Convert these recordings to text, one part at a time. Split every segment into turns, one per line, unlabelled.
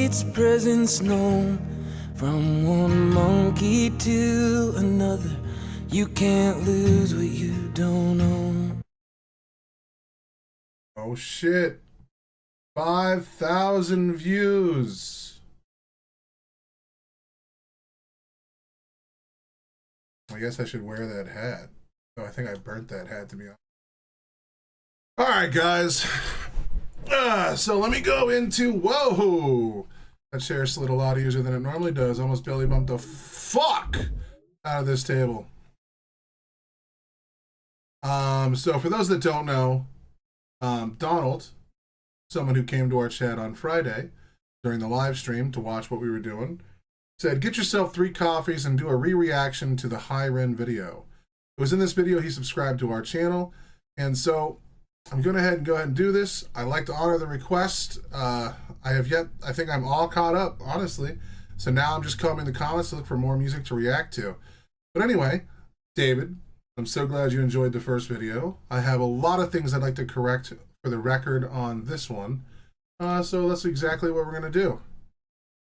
its presence known. From one monkey to another, you can't lose what you don't own.
Oh shit. 5,000 views. I guess I should wear that hat. Oh, I think I burnt that hat, to be honest. Alright, guys. So let me go into... Whoa! That chair slid a lot easier than it normally does. Almost belly bumped the fuck out of this table. So for those that don't know, Donald, someone who came to our chat on Friday during the live stream to watch what we were doing, said, get yourself 3 coffees and do a re-reaction to the HI Ren video. It was in this video he subscribed to our channel, and so I'm going to go ahead and do this. I like to honor the request. I think I'm all caught up, honestly. So now I'm just combing the comments to look for more music to react to. But anyway, David, I'm so glad you enjoyed the first video. I have a lot of things I'd like to correct for the record on this one. So that's exactly what we're going to do.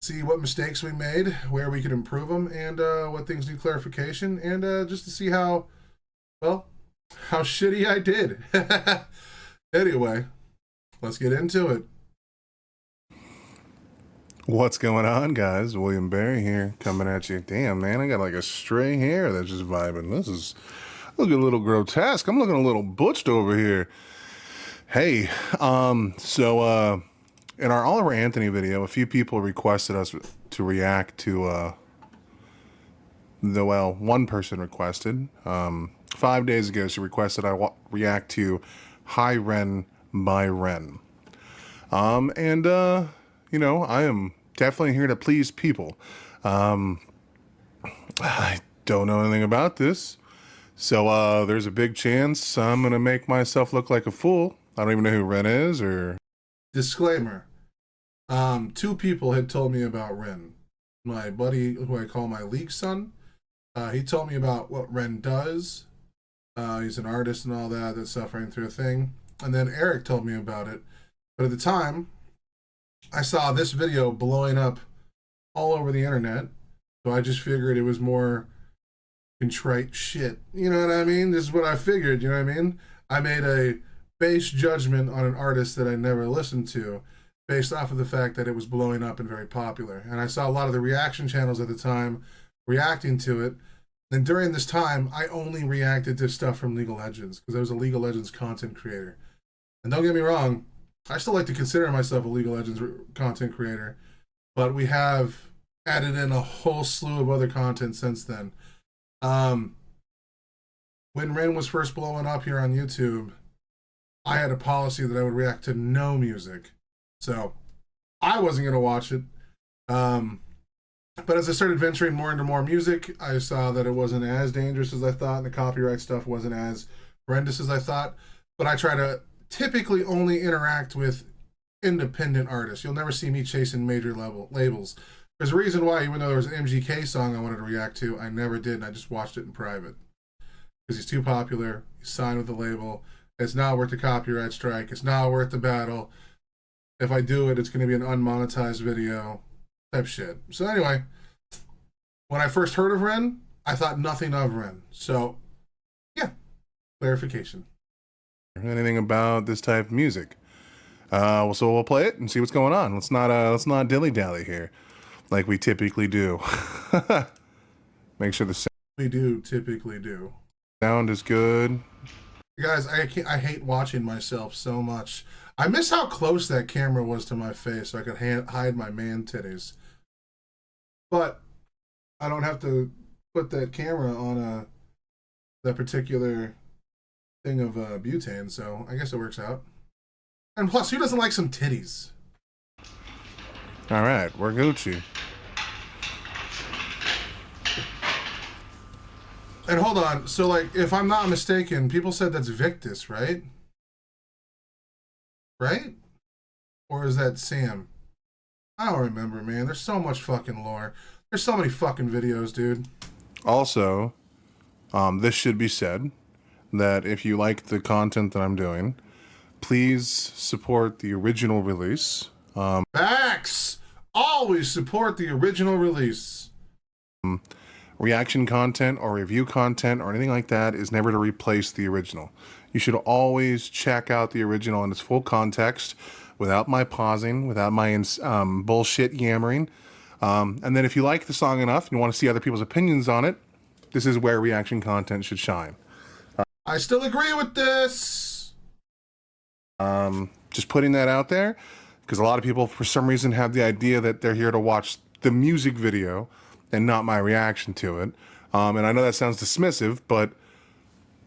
See what mistakes we made, where we could improve them, and what things need clarification, and just to see how shitty I did. Anyway, let's get into it.
What's going on, guys? William Barry here, coming at you. Damn, man, I got like a stray hair that's just vibing. This is looking a little grotesque. I'm looking a little butched over here. Hey, in our Oliver Anthony video, a few people requested us to react to, one person requested. 5 days ago, she requested I react to HI Ren by Ren. You know, I am definitely here to please people. I don't know anything about this. So there's a big chance I'm going to make myself look like a fool. I don't even know who Ren is or...
Disclaimer. 2 people had told me about Ren. My buddy, who I call my league son, he told me about what Ren does. He's an artist and all that, that's suffering through a thing. And then Eric told me about it. But at the time, I saw this video blowing up all over the internet. So I just figured it was more contrite shit. You know what I mean? This is what I figured, you know what I mean? I made a base judgment on an artist that I never listened to based off of the fact that it was blowing up and very popular. And I saw a lot of the reaction channels at the time reacting to it. And during this time, I only reacted to stuff from League of Legends because I was a League of Legends content creator. And don't get me wrong, I still like to consider myself a League of Legends content creator, but we have added in a whole slew of other content since then. When Ren was first blowing up here on YouTube, I had a policy that I would react to no music. So I wasn't going to watch it. But as I started venturing more into more music, I saw that it wasn't as dangerous as I thought, and the copyright stuff wasn't as horrendous as I thought. But I try to typically only interact with independent artists. You'll never see me chasing major labels. There's a reason why, even though there was an MGK song I wanted to react to, I never did, and I just watched it in private. Because he's too popular, he's signed with the label, it's not worth the copyright strike, it's not worth the battle. If I do it, it's going to be an unmonetized video type shit. So anyway, when I first heard of Ren, I thought nothing of Ren. So, yeah, clarification.
anything about this type of music. So we'll play it and see what's going on. Let's not dilly-dally here like we typically do. Make sure the sound
We do typically do.
sound is good.
Guys, I hate watching myself so much. I miss how close that camera was to my face so I could hide my man titties. But I don't have to put that camera on that particular thing of butane, so I guess it works out. And plus, who doesn't like some titties?
All right, we're Gucci.
And hold on, so like, if I'm not mistaken, people said that's Victus, right? Right? Or is that Sam? I don't remember, man. There's so much fucking lore. There's so many fucking videos, dude.
Also, this should be said, that if you like the content that I'm doing, please support the original release.
Facts! always support the original release.
Reaction content or review content or anything like that is never to replace the original. You should always check out the original in its full context without my pausing, without my bullshit yammering. And then if you like the song enough and you want to see other people's opinions on it, this is where reaction content should shine.
I still agree with this.
Just putting that out there, because a lot of people, for some reason, have the idea that they're here to watch the music video and not my reaction to it. And I know that sounds dismissive, but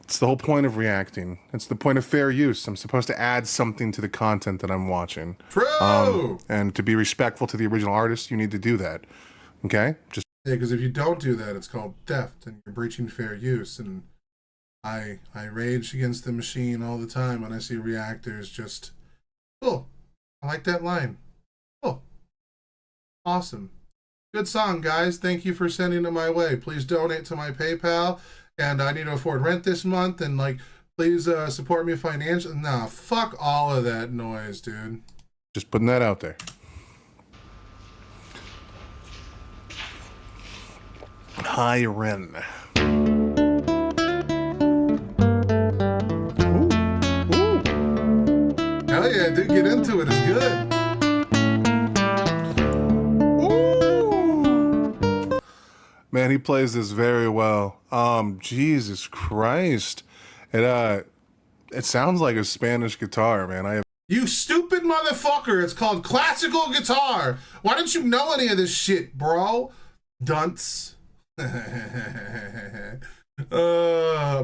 it's the whole point of reacting. It's the point of fair use. I'm supposed to add something to the content that I'm watching.
True.
And to be respectful to the original artist, you need to do that. Okay? Just
Yeah, because if you don't do that, it's called theft and you're breaching fair use. And I rage against the machine all the time when I see reactors just, oh, I like that line. Oh, awesome. Good song, guys. Thank you for sending it my way. Please donate to my PayPal. And I need to afford rent this month. And, like, please support me financially. Nah, fuck all of that noise, dude.
just putting that out there. Hi Ren.
Hell yeah, dude, get into it. It's good.
Man, he plays this very well. Jesus Christ. It sounds like a Spanish guitar, man.
You stupid motherfucker. It's called classical guitar. Why don't you know any of this shit, bro? Dunce. I'm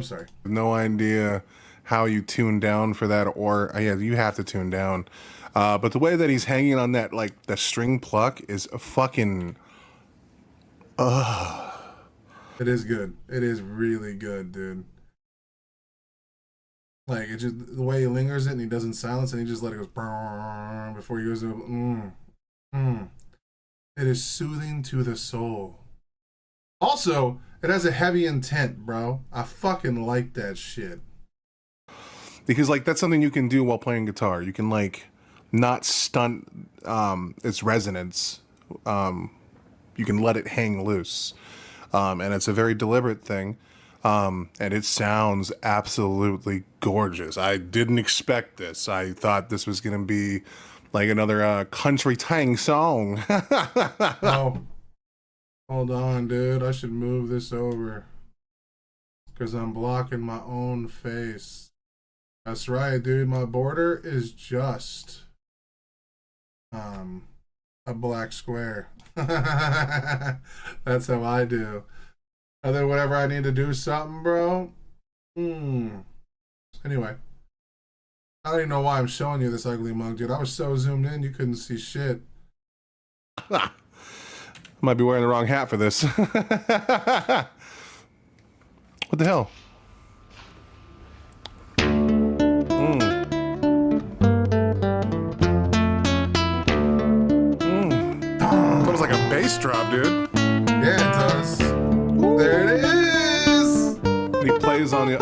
sorry.
No idea how you tune down for that, or yeah, you have to tune down. But the way that he's hanging on that, like, the string pluck is a fucking...
It is good. It is really good, dude. Like, it just, the way he lingers it and he doesn't silence it, and he just let it go before he goes to, It is soothing to the soul. Also, it has a heavy intent, bro. I fucking like that shit.
Because, like, that's something you can do while playing guitar. You can, like, not stunt its resonance. You can let it hang loose. And it's a very deliberate thing. And it sounds absolutely gorgeous. I didn't expect this. I thought this was going to be like another country tang song.
Oh, hold on, dude. I should move this over because I'm blocking my own face. That's right, dude. My border is just a black square. That's how I do. And then whenever I need to do something, bro. Anyway. I don't even know why I'm showing you this ugly mug, dude. I was so zoomed in you couldn't see shit.
Might be wearing the wrong hat for this. What the hell? That was like a bass drop, dude.
Yeah, it does. There it is.
And he plays on the...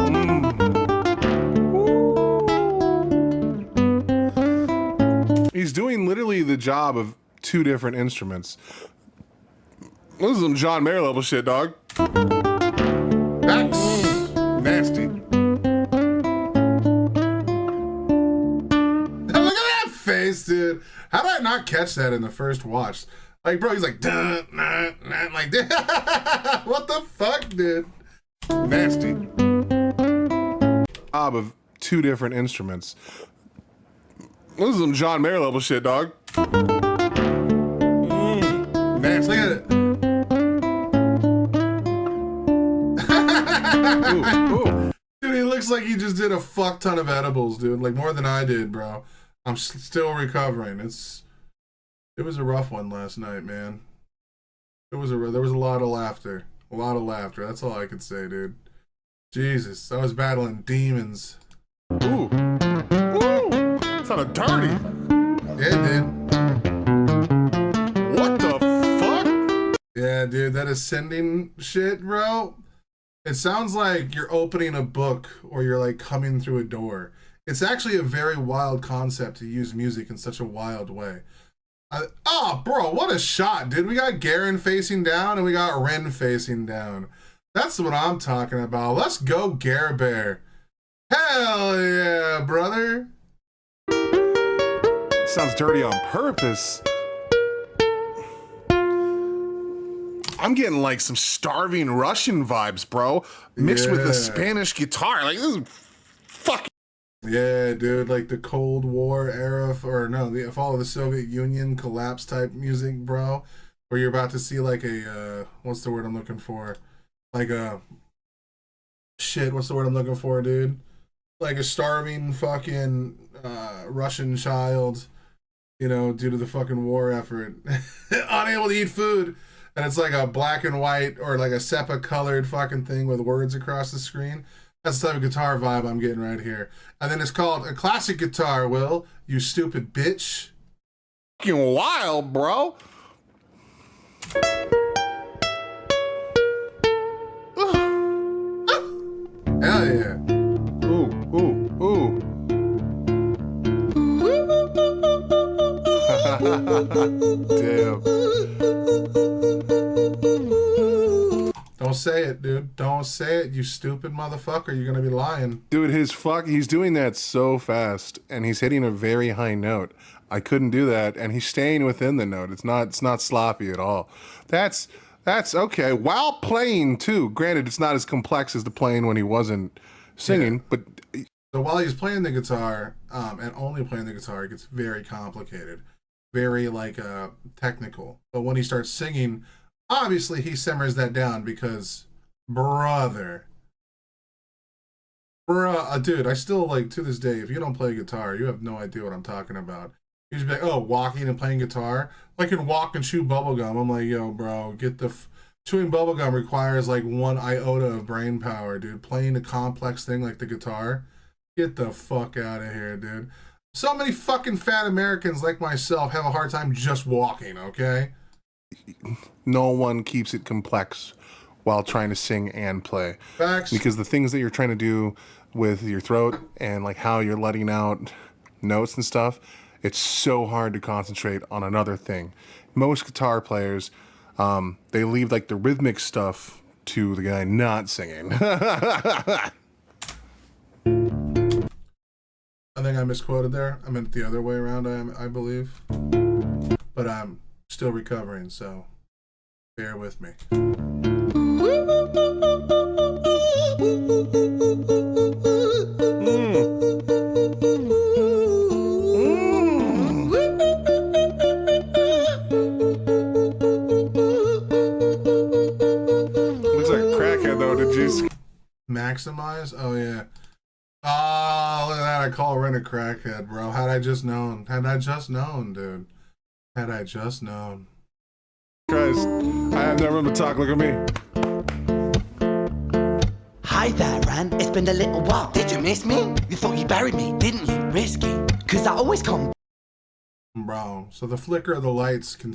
He's doing literally the job of two different instruments. This is some John Mayer level shit, dog.
That's
Nasty.
Look at that face, dude. How did I not catch that in the first watch? Like, bro, he's like, dun, nah, nah, like, what the fuck, dude?
Nasty. Job of two different instruments. This is some John Mayer level shit, dog. Nasty.
Look at it.
Ooh.
Dude, he looks like he just did a fuck ton of edibles, dude. Like, more than I did, bro. I'm still recovering. It was a rough one last night, man. There was a lot of laughter. A lot of laughter. That's all I could say, dude. Jesus, I was battling demons.
Ooh. Ooh. Sounded dirty.
Yeah, it did.
What the fuck?
Yeah, dude, that ascending shit, bro. It sounds like you're opening a book or you're like coming through a door. It's actually a very wild concept to use music in such a wild way. Oh, bro, what a shot, dude. We got Garen facing down and we got Ren facing down. That's what I'm talking about. Let's go, Gare Bear. Hell yeah, brother.
Sounds dirty on purpose. I'm getting like some starving Russian vibes, bro. Mixed with the Spanish guitar. Like, this is fucking.
Yeah, dude, like the Cold War era, or no, the fall of the Soviet Union collapse type music, bro. Where you're about to see like a, what's the word I'm looking for? Like a, shit, what's the word I'm looking for, dude? Like a starving fucking Russian child, you know, due to the fucking war effort, unable to eat food. And it's like a black and white or like a sepia colored fucking thing with words across the screen. That's the type of guitar vibe I'm getting right here. And then it's called a classic guitar, Will, you stupid bitch.
Fucking wild, bro.
Hell yeah.
Ooh, ooh, ooh. Damn.
Don't say it, dude. Don't say it, you stupid motherfucker. You're gonna be lying.
Dude, he's doing that so fast, and he's hitting a very high note. I couldn't do that, and he's staying within the note. It's not sloppy at all. That's okay. While playing too. Granted, it's not as complex as the playing when he wasn't singing, but
So while he's playing the guitar, and only playing the guitar, it gets very complicated, very like technical. But when he starts singing, obviously he simmers that down because, dude, I still like to this day. If you don't play guitar, you have no idea what I'm talking about. You just be like, oh, walking and playing guitar. I can walk and chew bubblegum. I'm like, yo, bro, get the. Chewing bubblegum requires like 1 iota of brain power, dude. Playing a complex thing like the guitar, get the fuck out of here, dude. So many fucking fat Americans like myself have a hard time just walking, okay?
no one keeps it complex while trying to sing and play.
Facts.
Because the things that you're trying to do with your throat and like how you're letting out notes and stuff, it's so hard to concentrate on another thing. Most guitar players, they leave like the rhythmic stuff to the guy not singing.
I think I misquoted there. I meant the other way around, I believe. But I'm still recovering, so bear with me.
Looks like a crackhead though, did you?
Maximize? Oh, yeah. Oh, look at that. I call Ren a crackhead, bro. Had I just known. Had I just known, dude. Had I just known.
Christ, I have no room to talk. Look at me.
Hi there, Ren. It's been a little while. Did you miss me? You thought you buried me, didn't you? Risky. Cause I always come.
Bro, so the flicker of the lights can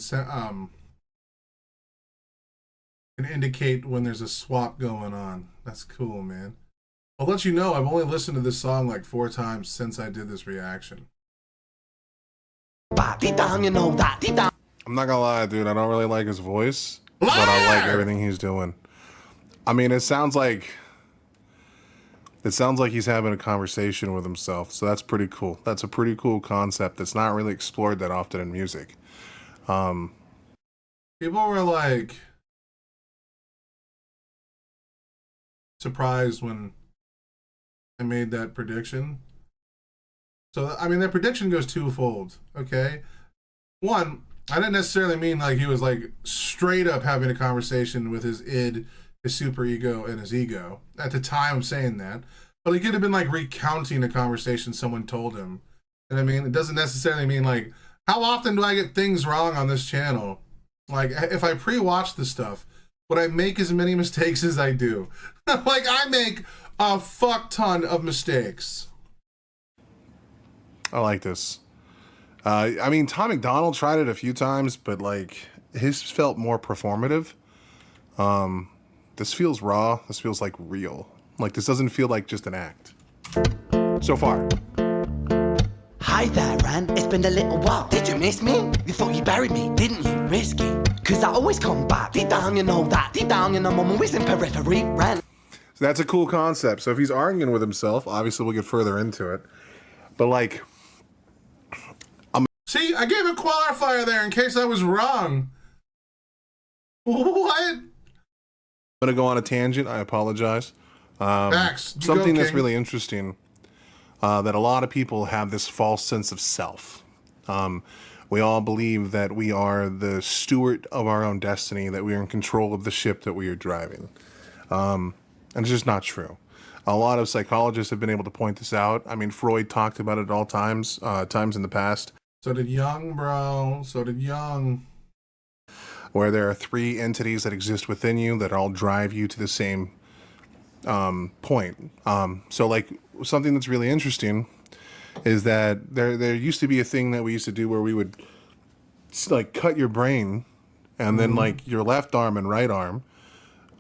indicate when there's a swap going on. That's cool, man. I'll let you know, I've only listened to this song like 4 times since I did this reaction.
Deep down, you know that. Deep down.
I'm not gonna lie, dude. I don't really like his voice, but I like everything he's doing. I mean, it sounds like he's having a conversation with himself. So that's pretty cool. That's a pretty cool concept that's not really explored that often in music.
People were like surprised when I made that prediction. So, I mean, that prediction goes twofold, okay? One, I didn't necessarily mean like he was like straight up having a conversation with his id, his super ego, and his ego at the time of saying that. But he could have been like recounting a conversation someone told him. And I mean, it doesn't necessarily mean like, how often do I get things wrong on this channel? Like, if I pre-watch the stuff, would I make as many mistakes as I do? Like, I make a fuck ton of mistakes.
I like this. I mean, Tom McDonald tried it a few times, but like his felt more performative. This feels raw. This feels like real. Like this doesn't feel like just an act. So far.
Hi Hi there, Ren. It's been a little while. Did you miss me? You thought you buried me, didn't you? Risky. Cause I always come back. Deep down, you know that. Deep down, you know I'm always in periphery, Ren.
So that's a cool concept. So if he's arguing with himself, obviously we'll get further into it. But like,
See, I gave a qualifier there in case I was wrong. What?
I'm gonna go on a tangent. I apologize.
Max, you
Something
go,
that's
King.
really interesting, that a lot of people have this false sense of self. We all believe that we are the steward of our own destiny, that we are in control of the ship that we are driving. And it's just not true. A lot of psychologists have been able to point this out. I mean, Freud talked about it at all times in the past.
So did Young, bro. So did Young.
Where there are three entities that exist within you that all drive you to the same point. So like something that's really interesting is that there used to be a thing that we used to do where we would like cut your brain, and then like your left arm and right arm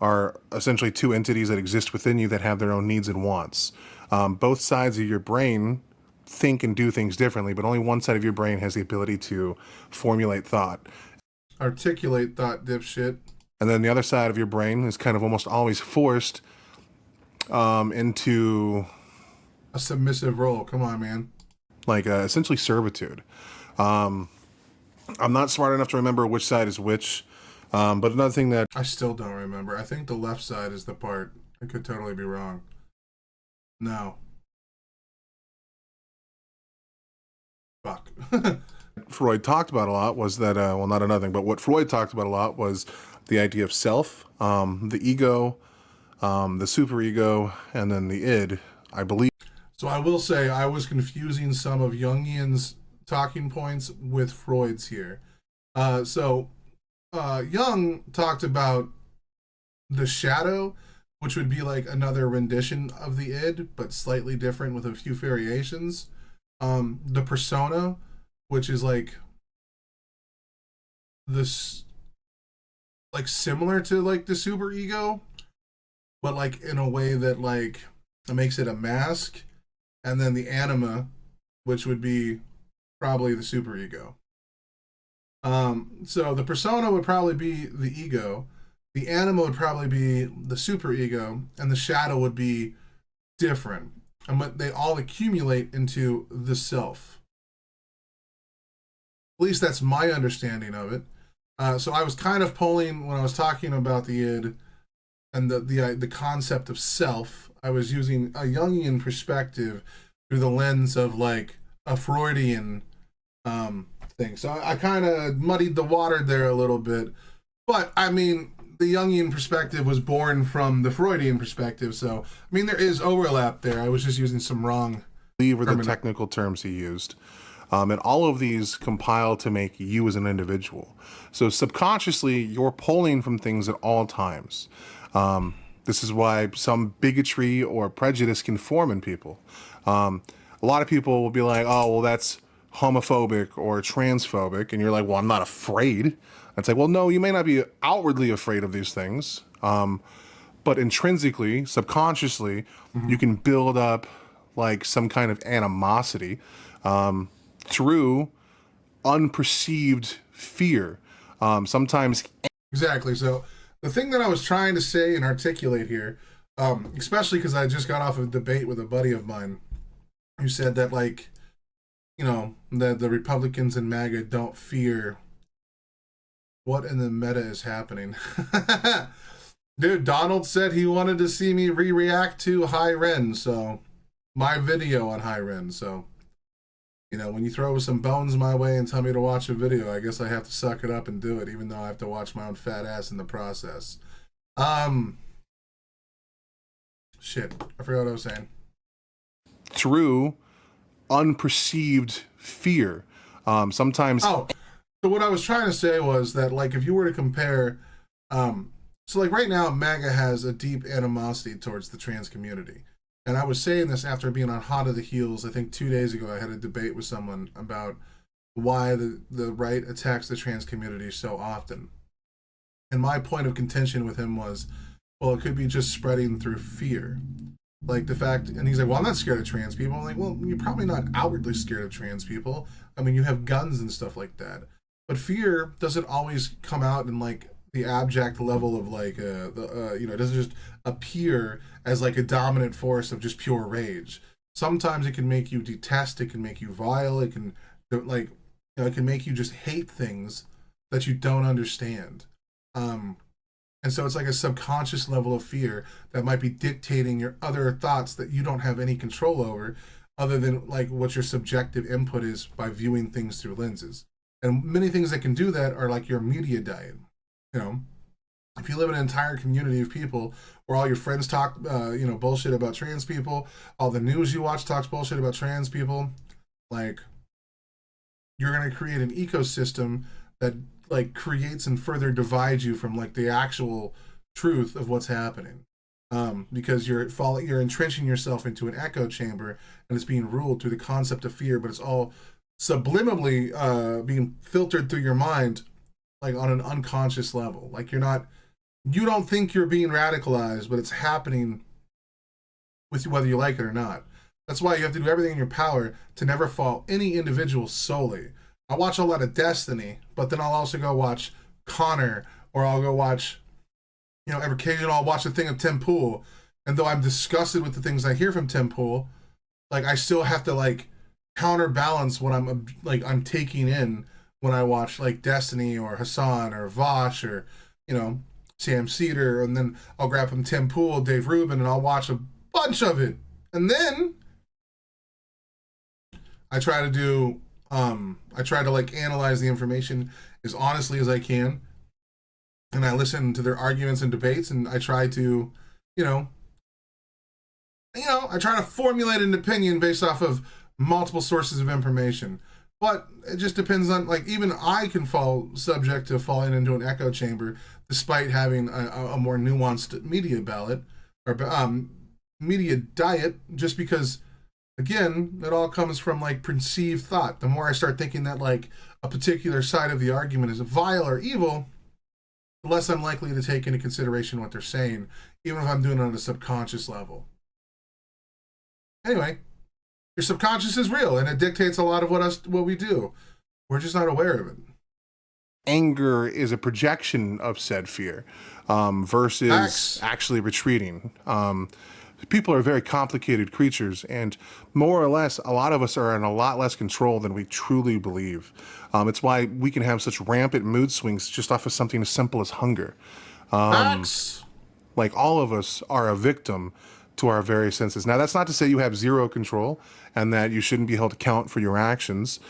are essentially two entities that exist within you that have their own needs and wants. Both sides of your brain think and do things differently, but only one side of your brain has the ability to formulate thought.
Articulate thought, dipshit.
And then the other side of your brain is kind of almost always forced into
A submissive role. Come on, man.
like essentially servitude. I'm not smart enough to remember which side is which, but another thing that
I still don't remember. I think the left side is the part. I could totally be wrong. No. Fuck.
Freud talked about a lot was that, well, not another thing, but what Freud talked about a lot was the idea of self, the ego, the superego, and then the id, I believe.
So I will say I was confusing some of Jungian's talking points with Freud's here. Jung talked about the shadow, which would be like another rendition of the id, but slightly different with a few variations. The persona, which is like this, like similar to like the superego, but like in a way that like it makes it a mask. And then the anima, which would be probably the superego. So the persona would probably be the ego, the anima would probably be the superego, and the shadow would be different. And but they all accumulate into the self. At least that's my understanding of it. So I was kind of pulling when I was talking about the id and the concept of self. I was using a Jungian perspective through the lens of like a Freudian thing. So I kind of muddied the water there a little bit. But I mean, the Jungian perspective was born from the Freudian perspective. So, I mean, there is overlap there. I was just using some wrong.
Were the technical terms he used. And all of these compile to make you as an individual. So subconsciously, you're pulling from things at all times. This is why some bigotry or prejudice can form in people. A lot of people will be like, oh, well, that's homophobic or transphobic. And you're like, well, I'm not afraid. It's like, well, no, you may not be outwardly afraid of these things. But intrinsically, subconsciously, you can build up like some kind of animosity through unperceived fear. Sometimes.
Exactly. So the thing that I was trying to say and articulate here, especially because I just got off of a debate with a buddy of mine who said that, like, you know, that the Republicans and MAGA don't fear. What in the meta is happening? Dude, Donald said he wanted to see me react to HI Ren, so my video on HI Ren. So, you know, when you throw some bones my way and tell me to watch a video, I guess I have to suck it up and do it, even though I have to watch my own fat ass in the process. Shit, I forgot what I was saying.
Through unperceived fear. Sometimes.
Oh, so what I was trying to say was that, like, if you were to compare, so like right now, MAGA has a deep animosity towards the trans community. And I was saying this after being on Hot of the Heels. I think 2 days ago, I had a debate with someone about why the right attacks the trans community so often. And my point of contention with him was, well, it could be just spreading through fear. Like the fact, and he's like, well, I'm not scared of trans people. I'm like, well, you're probably not outwardly scared of trans people. I mean, you have guns and stuff like that. But fear doesn't always come out in like the abject level of like, it doesn't just appear as like a dominant force of just pure rage. Sometimes it can make you detest, it can make you vile, it can like, it can make you just hate things that you don't understand. And so it's like a subconscious level of fear that might be dictating your other thoughts that you don't have any control over, other than like what your subjective input is by viewing things through lenses. And many things that can do that are like your media diet. You know, if you live in an entire community of people where all your friends talk, bullshit about trans people, all the news you watch talks bullshit about trans people, like, you're going to create an ecosystem that like creates and further divides you from like the actual truth of what's happening, because you're entrenching yourself into an echo chamber, and it's being ruled through the concept of fear, but it's all subliminally being filtered through your mind, like on an unconscious level. Like you don't think you're being radicalized, but it's happening with you whether you like it or not. That's why you have to do everything in your power to never fall any individual solely. I watch a lot of Destiny, but then I'll also go watch Connor, or I'll go watch, every occasion I'll watch a thing of Tim Pool. And though I'm disgusted with the things I hear from Tim Pool, like I still have to like counterbalance what I'm taking in when I watch like Destiny or Hassan or Vosh or, Sam Cedar. And then I'll grab from Tim Pool, Dave Rubin, and I'll watch a bunch of it. And then I try to like analyze the information as honestly as I can, and I listen to their arguments and debates, and I try to, I try to formulate an opinion based off of multiple sources of information. But it just depends on, like, even I can fall subject to falling into an echo chamber despite having a more nuanced media ballot or media diet, just because, again, it all comes from like perceived thought. The more I start thinking that like a particular side of the argument is vile or evil, the less I'm likely to take into consideration what they're saying, even if I'm doing it on a subconscious level. Anyway, your subconscious is real, and it dictates a lot of what we do. We're just not aware of it.
Anger is a projection of said fear, versus actually retreating. People are very complicated creatures, and more or less, a lot of us are in a lot less control than we truly believe. It's why we can have such rampant mood swings just off of something as simple as hunger. Like, all of us are a victim to our various senses. Now, that's not to say you have zero control and that you shouldn't be held to account for your actions.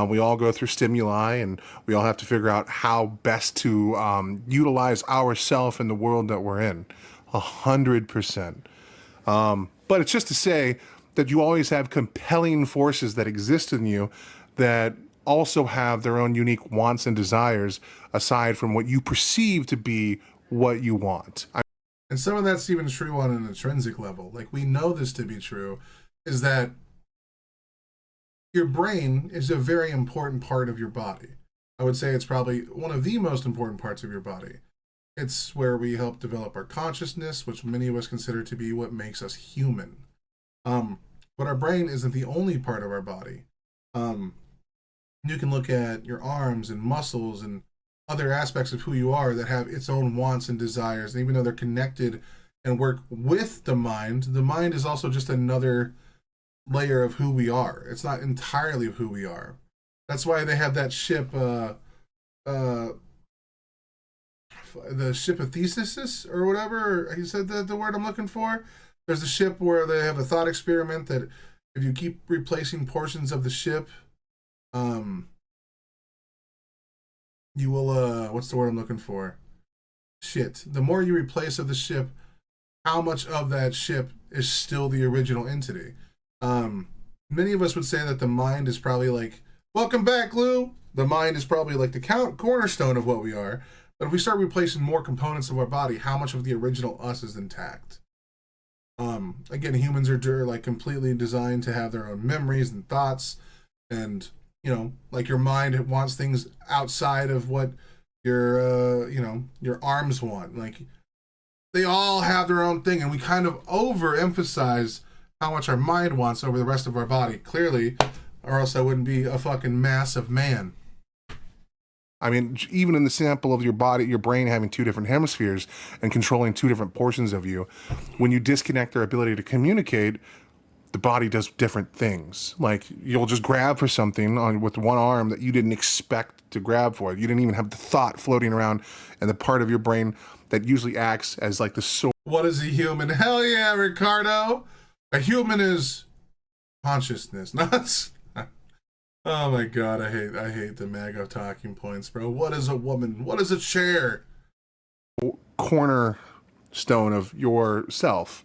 We all go through stimuli, and we all have to figure out how best to utilize ourself in the world that we're in. 100%. But it's just to say that you always have compelling forces that exist in you that also have their own unique wants and desires aside from what you perceive to be what you want.
And some of that's even true on an intrinsic level. Like, we know this to be true, is that your brain is a very important part of your body. I would say it's probably one of the most important parts of your body. It's where we help develop our consciousness, which many of us consider to be what makes us human. But our brain isn't the only part of our body. You can look at your arms and muscles and other aspects of who you are that have its own wants and desires. And even though they're connected and work with the mind is also just another layer of who we are. It's not entirely of who we are. That's why they have that ship, the ship of Theseus or whatever. He said the word I'm looking for. There's a ship where they have a thought experiment that if you keep replacing portions of the ship, you will, what's the word I'm looking for? Shit. The more you replace of the ship, how much of that ship is still the original entity? Many of us would say that the mind is probably like, welcome back, Lou. The mind is probably like the cornerstone of what we are. But if we start replacing more components of our body, how much of the original us is intact? Again, humans are like completely designed to have their own memories and thoughts, and like your mind wants things outside of what your your arms want. Like They all have their own thing, and we kind of overemphasize how much our mind wants over the rest of our body, clearly, or else I wouldn't be a fucking massive man.
I mean, even in the sample of your body, your brain having two different hemispheres and controlling two different portions of you, when you disconnect their ability to communicate, the body does different things. Like, you'll just grab for something with one arm that you didn't expect to grab for. You didn't even have the thought floating around, and the part of your brain that usually acts as like the source.
What is a human? Hell yeah, Ricardo. A human is consciousness, not... Oh my god, I hate the MAGA talking points, bro. What is a woman? What is a chair?
Cornerstone of yourself.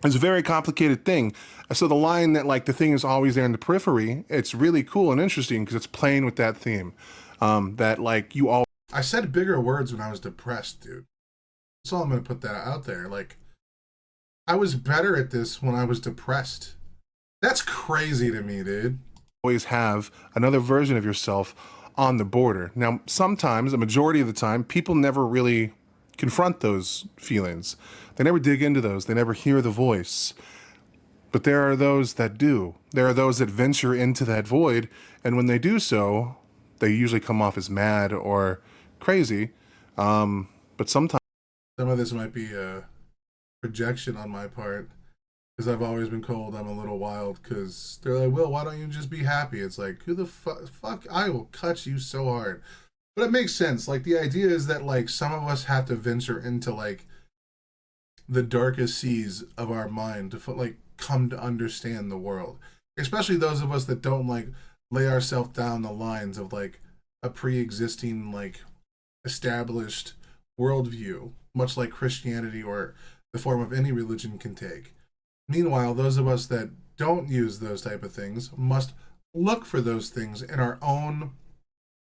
It's a very complicated thing. So the line that like the thing is always there in the periphery, it's really cool and interesting because it's playing with that theme. That like you all.
I said bigger words when I was depressed, dude. That's all I'm gonna put that out there. Like, I was better at this when I was depressed. That's crazy to me, dude.
Always have another version of yourself on the border. Now, sometimes, a majority of the time, people never really confront those feelings. They never dig into those. They never hear the voice. But there are those that do. There are those that venture into that void, and when they do so, they usually come off as mad or crazy. But sometimes
some of this might be a projection on my part, because I've always been told I'm a little wild, because they're like, Will, why don't you just be happy? It's like, who the fuck, I will cut you so hard. But it makes sense. Like, the idea is that, like, some of us have to venture into, like, the darkest seas of our mind to, like, come to understand the world. Especially those of us that don't, like, lay ourselves down the lines of, like, a pre-existing, like, established worldview, much like Christianity or the form of any religion can take. Meanwhile, those of us that don't use those type of things must look for those things in our own,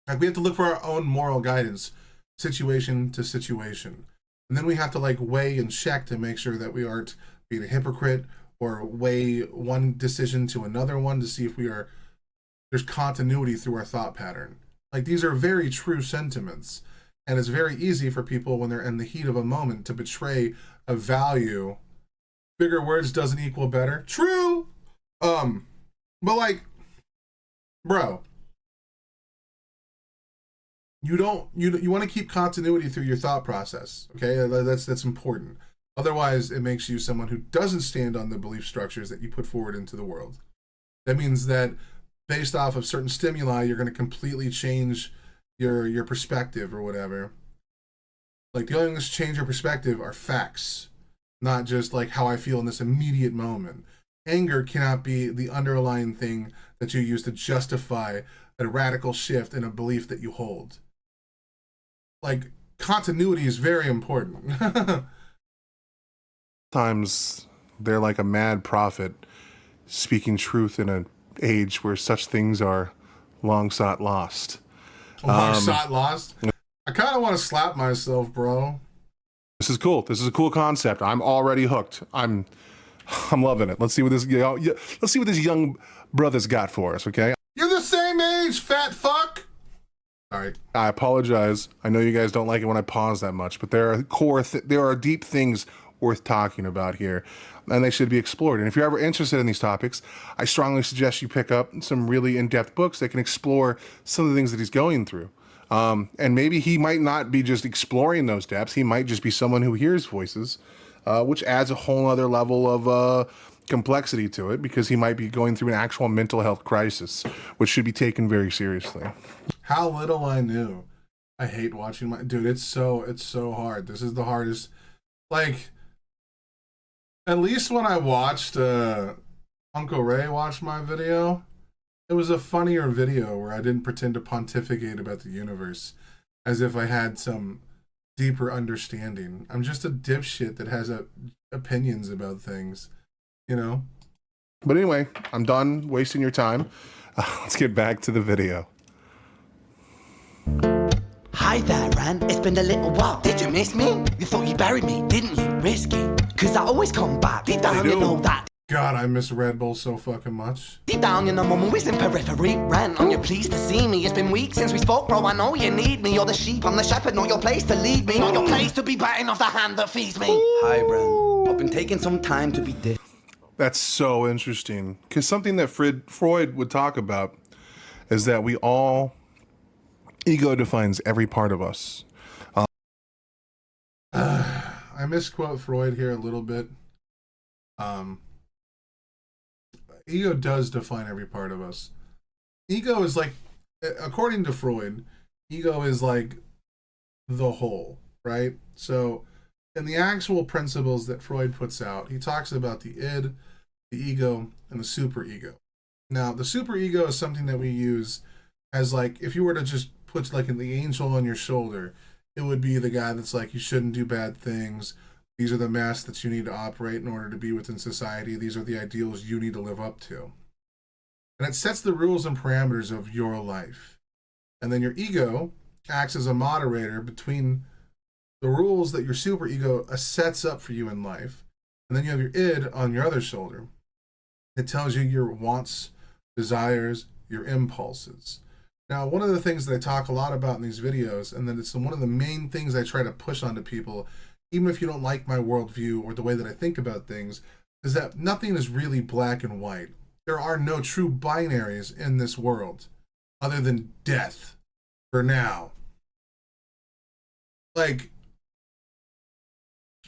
like, we have to look for our own moral guidance, situation to situation. And then we have to, like, weigh and check to make sure that we aren't being a hypocrite, or weigh one decision to another one to see if there's continuity through our thought pattern. Like, these are very true sentiments. And it's very easy for people when they're in the heat of a moment to betray a value. Bigger words doesn't equal better. True. But like, bro, you want to keep continuity through your thought process. Okay, that's important. Otherwise, it makes you someone who doesn't stand on the belief structures that you put forward into the world. That means that based off of certain stimuli, you're going to completely change your perspective or whatever. Like, the only things that change your perspective are facts, not just like how I feel in this immediate moment. Anger cannot be the underlying thing that you use to justify a radical shift in a belief that you hold. Like, continuity is very important.
Sometimes they're like a mad prophet speaking truth in an age where such things are long sought lost.
Long shot lost. I kind of want to slap myself, bro.
This is cool. This is a cool concept. I'm already hooked. I'm loving it. Let's see what this young brother's got for us. Okay.
You're the same age, fat fuck. All right.
I apologize. I know you guys don't like it when I pause that much, but there are deep things worth talking about here, and they should be explored. And if you're ever interested in these topics, I strongly suggest you pick up some really in-depth books that can explore some of the things that he's going through. And maybe he might not be just exploring those depths. He might just be someone who hears voices, which adds a whole other level of complexity to it, because he might be going through an actual mental health crisis, which should be taken very seriously.
How little I knew. I hate watching dude, it's so hard. This is the hardest. Like, at least when I watched Uncle Ray watch my video, it was a funnier video where I didn't pretend to pontificate about the universe as if I had some deeper understanding. I'm just a dipshit that has opinions about things, you know?
But anyway, I'm done wasting your time. Let's get back to the video.
Hi there, Ren. It's been a little while. Did you miss me? You thought you buried me, didn't you? Risky. Cause I always come back. Deep down, you know that.
God, I miss Red Bull so fucking much.
Deep down, you know, I'm always in periphery. Ren, on your pleased to see me. It's been weeks since we spoke, bro. I know you need me. You're the sheep, I'm the shepherd. Not your place to lead me. Not your place to be biting off the hand that feeds me. Hi, Ren. I've been taking some time to be different.
That's so interesting. Because something that Freud would talk about is that we all, ego defines every part of us.
I misquote Freud here a little bit. Ego does define every part of us. Ego is like, according to Freud, ego is like the whole, right? So in the actual principles that Freud puts out, he talks about the id, the ego, and the superego. Now, the superego is something that we use as like, if you were to just put like the angel on your shoulder, it would be the guy that's like, you shouldn't do bad things. These are the masks that you need to operate in order to be within society. These are the ideals you need to live up to. And it sets the rules and parameters of your life. And then your ego acts as a moderator between the rules that your superego sets up for you in life. And then you have your id on your other shoulder. It tells you your wants, desires, your impulses. Now, one of the things that I talk a lot about in these videos, and then it's one of the main things I try to push onto people, even if you don't like my worldview or the way that I think about things, is that nothing is really black and white. There are no true binaries in this world other than death for now. Like,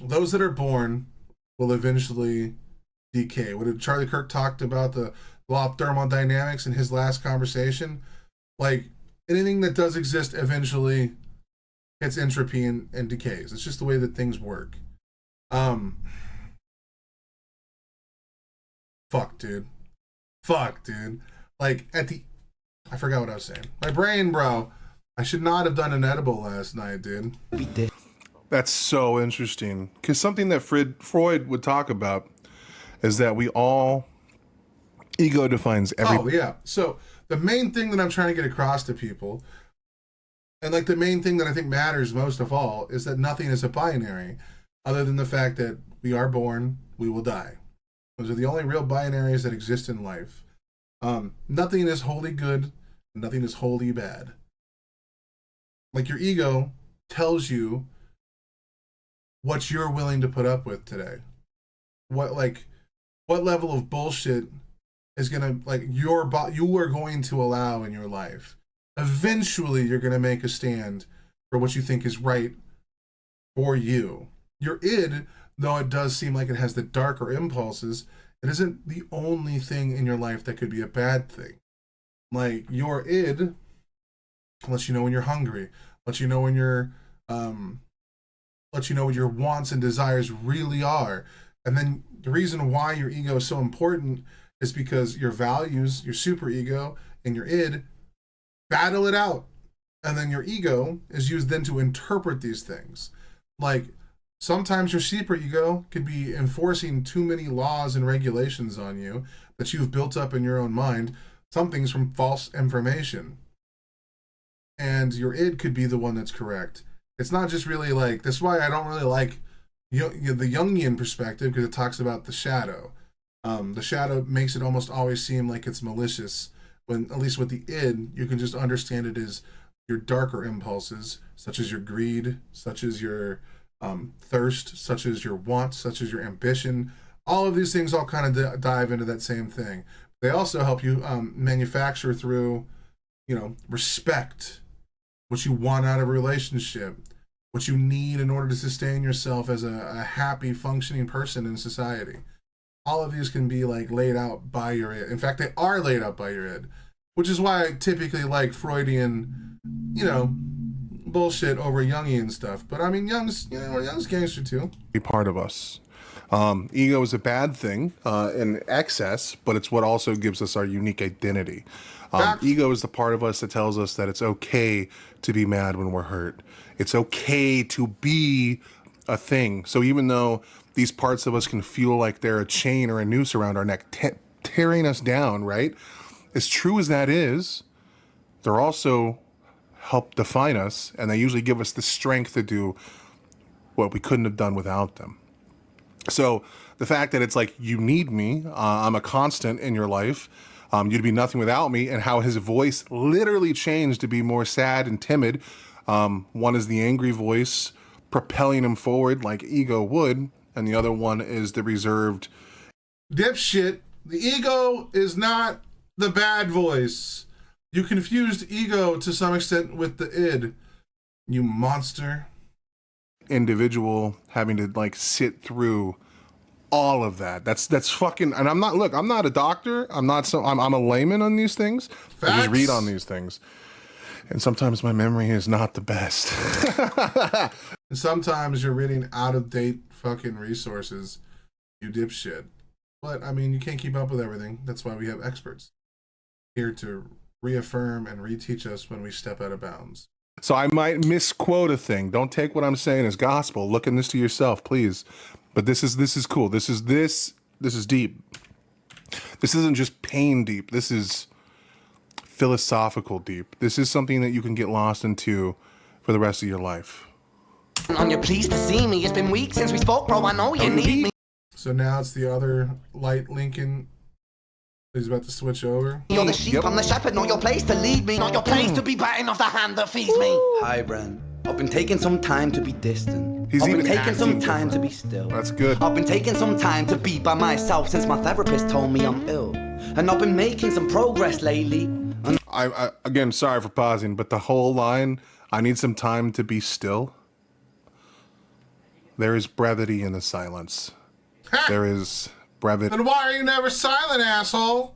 those that are born will eventually decay. What Charlie Kirk talked about the law of thermodynamics in his last conversation, like anything that does exist eventually hits entropy and decays. It's just the way that things work. Fuck, dude. Like I forgot what I was saying. My brain, bro. I should not have done an edible last night, dude.
That's so interesting. Because something that Freud would talk about is that we all, ego defines every...
Oh, yeah. So the main thing that I'm trying to get across to people, and like the main thing that I think matters most of all, is that nothing is a binary other than the fact that we are born, we will die. Those are the only real binaries that exist in life. Nothing is wholly good, nothing is wholly bad. Like your ego tells you what you're willing to put up with today. What level of bullshit is gonna, like, you are going to allow in your life. Eventually you're gonna make a stand for what you think is right for you. Your id, though it does seem like it has the darker impulses, it isn't the only thing in your life that could be a bad thing. Like, your id lets you know when you're hungry, lets you know when you're lets you know what your wants and desires really are. And then the reason why your ego is so important is because your values, your superego, and your id battle it out. And then your ego is used then to interpret these things. Like, sometimes your superego could be enforcing too many laws and regulations on you that you've built up in your own mind, some things from false information. And your id could be the one that's correct. It's not just really like, that's why I don't really like the Jungian perspective, because it talks about the shadow. The shadow makes it almost always seem like it's malicious, when at least with the id, you can just understand it as your darker impulses, such as your greed, such as your thirst, such as your want, such as your ambition. All of these things all kind of dive into that same thing. They also help you manufacture through, respect, what you want out of a relationship, what you need in order to sustain yourself as a happy, functioning person in society. All of these can be like laid out by your id. In fact, they are laid out by your id, which is why I typically like Freudian, bullshit over Jungian stuff. But I mean, Jung's gangster too.
Part of us. Ego is a bad thing in excess, but it's what also gives us our unique identity. Ego is the part of us that tells us that it's okay to be mad when we're hurt. It's okay to be a thing. So even though these parts of us can feel like they're a chain or a noose around our neck, tearing us down, right? As true as that is, they're also help define us, and they usually give us the strength to do what we couldn't have done without them. So the fact that it's like, you need me, I'm a constant in your life, you'd be nothing without me, and how his voice literally changed to be more sad and timid. One is the angry voice propelling him forward like ego would, and the other one is the reserved
dipshit. The ego is not the bad voice. You confused ego to some extent with the id, you monster.
individual having to like sit through all of that. That's fucking. And I'm not a doctor. I'm a layman on these things. I just read on these things, and sometimes my memory is not the best.
And sometimes you're reading out of date fucking resources, you dipshit. But I mean, you can't keep up with everything. That's why we have experts here to reaffirm and reteach us when we step out of bounds.
So I might misquote a thing. Don't take what I'm saying as gospel. Look in this to yourself, please. But this is cool. This is deep. This isn't just pain deep. This is philosophical deep. This is something that you can get lost into for the rest of your life.
On your pleased to see me. It's been weeks since we spoke, bro. I know you need me.
So now it's the other light Lincoln. He's about to switch over.
You're the sheep, I'm the shepherd, not your place to lead me, not your place to be biting off the hand that feeds me. Hi, Ren. I've been taking some time to be distant.
He's
I've been
even
taking some
acting
time to
different.
be still.
That's good.
I've been taking some time to be by myself since my therapist told me I'm ill. And I've been making some progress lately. And
I again, sorry for pausing, but the whole line, I need some time to be still. There is brevity in the silence. There is brevity.
Then why are you never silent, asshole?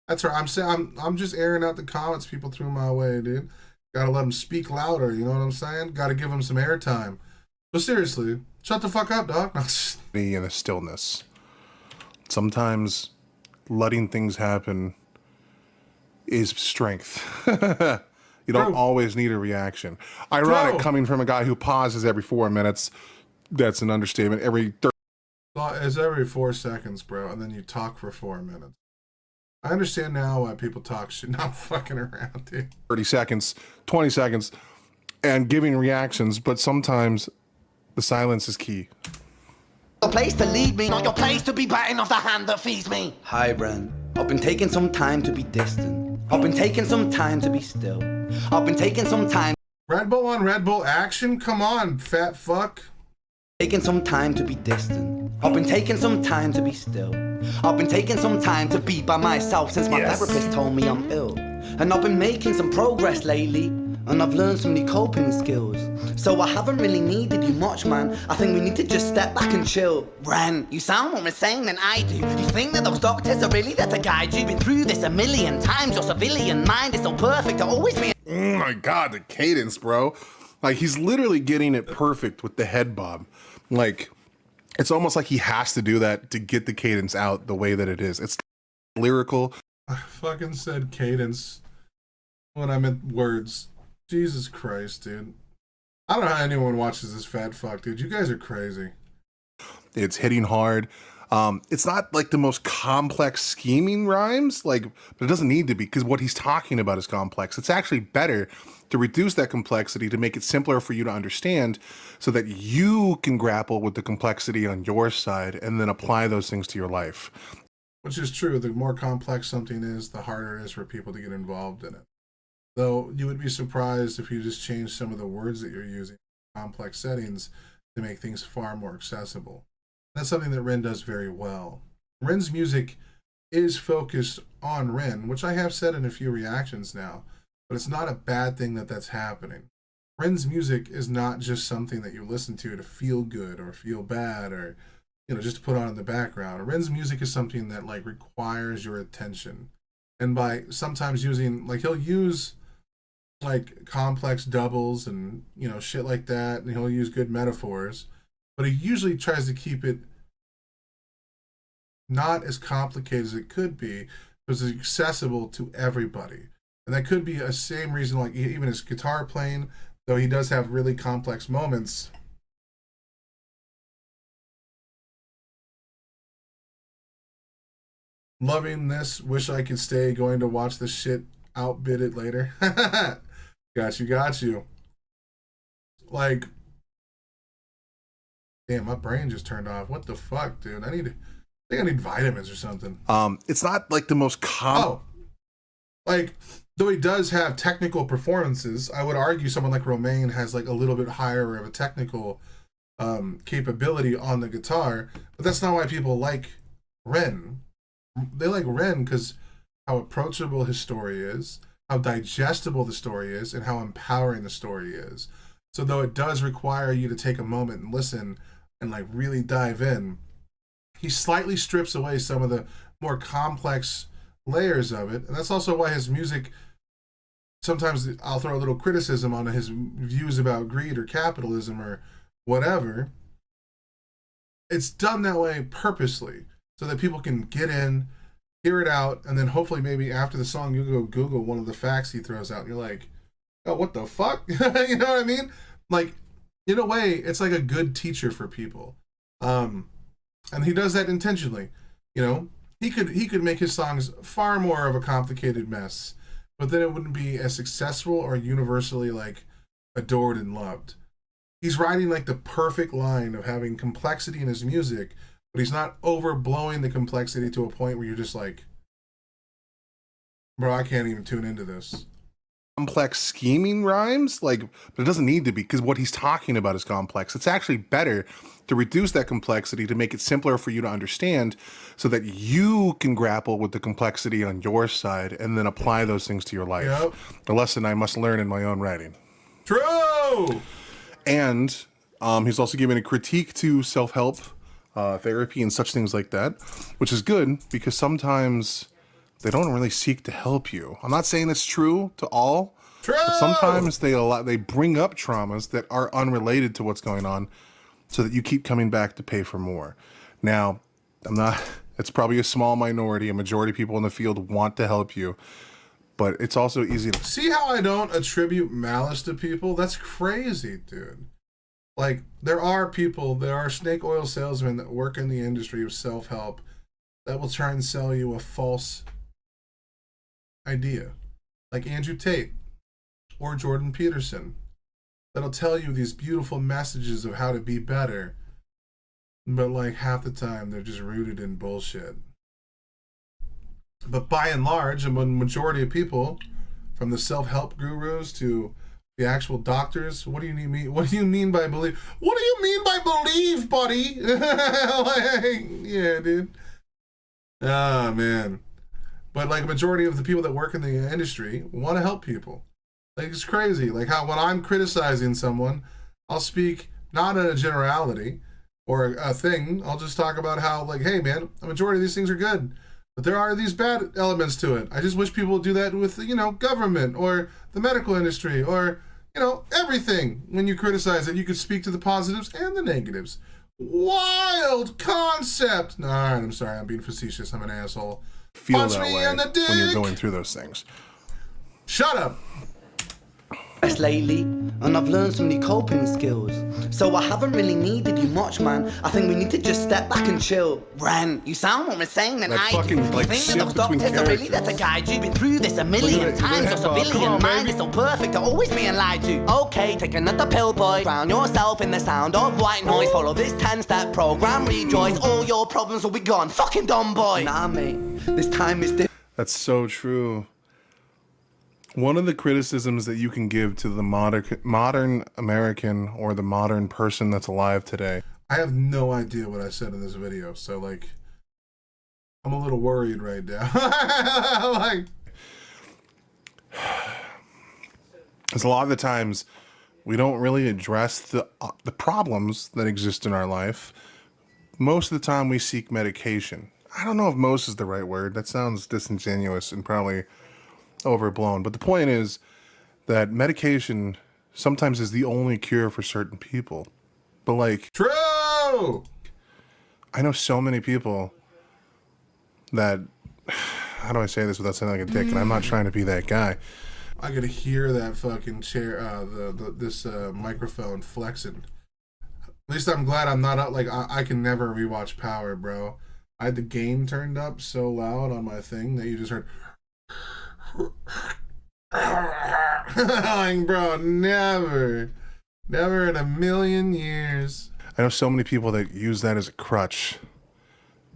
That's right. I'm saying I'm just airing out the comments people threw my way, dude. Gotta let them speak louder. You know what I'm saying? Gotta give them some airtime. But seriously, shut the fuck up, dog.
In the stillness. Sometimes letting things happen is strength. You don't always need a reaction. Ironic,
True.
coming from a guy who pauses every 4 minutes. That's an understatement. Every
It's every 4 seconds, bro, and then you talk for 4 minutes. I understand now why people talk shit. Not fucking around, dude.
30 seconds, 20 seconds, and giving reactions, but sometimes the silence is key.
your place to lead me, not your place to be biting off the hand that feeds me. Hi, Ren. I've been taking some time to be distant. I've been taking some time to be still. I've been taking some time.
Red Bull on Red Bull action? Come on, fat fuck.
Taking some time to be distant. I've been taking some time to be still. I've been taking some time to be by myself since my therapist told me I'm ill. And I've been making some progress lately. And I've learned some new coping skills. So I haven't really needed you much, man. I think we need to just step back and chill. Ren, you sound more insane than I do. You think that those doctors are really there to guide you? Been through this a million times. Your civilian mind is so perfect to always be.
Oh my God, the cadence, bro. Like, he's literally getting it perfect with the head bob. Like, it's almost like he has to do that to get the cadence out the way that it is. It's lyrical.
I fucking said cadence when I meant words. Jesus Christ, dude. I don't know how anyone watches this fat fuck, dude. You guys are crazy.
It's hitting hard. It's not like the most complex scheming rhymes, like, but it doesn't need to be, because what he's talking about is complex. It's actually better to reduce that complexity, to make it simpler for you to understand, so that you can grapple with the complexity on your side and then apply those things to your life.
Which is true. The more complex something is, the harder it is for people to get involved in it. Though you would be surprised if you just change some of the words that you're using in complex settings to make things far more accessible. That's something that Ren does very well. Ren's music is focused on Ren, which I have said in a few reactions now, but it's not a bad thing that that's happening. Ren's music is not just something that you listen to feel good or feel bad or, just to put on in the background. Ren's music is something that like requires your attention. And by sometimes using, like, he'll use like complex doubles and shit like that, and he'll use good metaphors, but he usually tries to keep it not as complicated as it could be, because it's accessible to everybody. And that could be a same reason, like even his guitar playing, though he does have really complex moments. Loving this, wish I could stay, going to watch the shit, outbid it later. Got you. Like, Damn, my brain just turned off. What the fuck, dude? I think I need vitamins or something.
It's not like the most
Oh, like, though he does have technical performances, I would argue someone like Romain has like a little bit higher of a technical capability on the guitar, but that's not why people like Ren. They like Ren because how approachable his story is, how digestible the story is, and how empowering the story is. So though it does require you to take a moment and listen and like really dive in, he slightly strips away some of the more complex layers of it. And that's also why his music, sometimes I'll throw a little criticism on his views about greed or capitalism or whatever. It's done that way purposely so that people can get in, hear it out, and then hopefully maybe after the song you go Google one of the facts he throws out and you're like, oh, what the fuck? You know what I mean? Like, in a way, it's like a good teacher for people. And he does that intentionally. You know, he could make his songs far more of a complicated mess, but then it wouldn't be as successful or universally like adored and loved. He's writing like the perfect line of having complexity in his music, but he's not overblowing the complexity to a point where you're just like, bro, I can't even tune into this.
complex scheming rhymes, like, but it doesn't need to be, because what he's talking about is complex. It's actually better to reduce that complexity to make it simpler for you to understand so that you can grapple with the complexity on your side and then apply those things to your life.
Yep.
The lesson I must learn in my own writing.
True!
And he's also given a critique to self-help therapy and such things like that, which is good because sometimes they don't really seek to help you. I'm not saying it's true to all.
True!
But sometimes they bring up traumas that are unrelated to what's going on so that you keep coming back to pay for more. Now, it's probably a small minority. A majority of people in the field want to help you, but it's also easy to...
See how I don't attribute malice to people? That's crazy, dude. Like, there are snake oil salesmen that work in the industry of self-help that will try and sell you a false idea. Like Andrew Tate or Jordan Peterson. That'll tell you these beautiful messages of how to be better. But like half the time, they're just rooted in bullshit. But by and large, a majority of people, from the self-help gurus to the actual doctors, what do you mean by believe? What do you mean by believe, buddy? Like, yeah, dude. Ah, man. But like a majority of the people that work in the industry want to help people. Like, it's crazy. Like how when I'm criticizing someone, I'll speak not in a generality or a thing. I'll just talk about how, like, hey, man, a majority of these things are good. But there are these bad elements to it. I just wish people would do that with, government or the medical industry or, everything. When you criticize it, you could speak to the positives and the negatives. Wild concept. All right, I'm sorry. I'm being facetious. I'm an asshole.
feel
Punch
that
me
way
in the dick.
when you're going through those things.
Shut up.
Lately, and I've learned so many coping skills. So I haven't really needed you much, man. I think we need to just step back and chill. Ren, you sound more insane than
That
I do.
fucking,
You
like,
think
shift
that those
between
doctors are really there to
characters.
guide you? Been through this a million
Look at
times.
that
Your
headbop. Come
civilian
on,
mind
baby.
is so perfect to always being lied to. Okay, take another pill, boy. Drown yourself in the sound of white noise. Follow this 10-step program. Rejoice, all your problems will be gone. Fucking dumb boy. Nah, mate, this time is different.
That's so true. One of the criticisms that you can give to the modern American or the modern person that's alive today.
I have no idea what I said in this video, so like, I'm a little worried right now. Like,
Because a lot of the times we don't really address the problems that exist in our life. Most of the time we seek medication. I don't know if most is the right word. That sounds disingenuous and probably overblown. But the point is that medication sometimes is the only cure for certain people. But like,
true.
I know so many people that, how do I say this without sounding like a dick? And I'm not trying to be that guy.
I could hear that fucking chair, this microphone flexing. At least I'm glad I'm not up. Like I can never rewatch Power, bro. I had the gain turned up so loud on my thing that you just heard. Like, bro, never in a million years.
I know so many people that use that as a crutch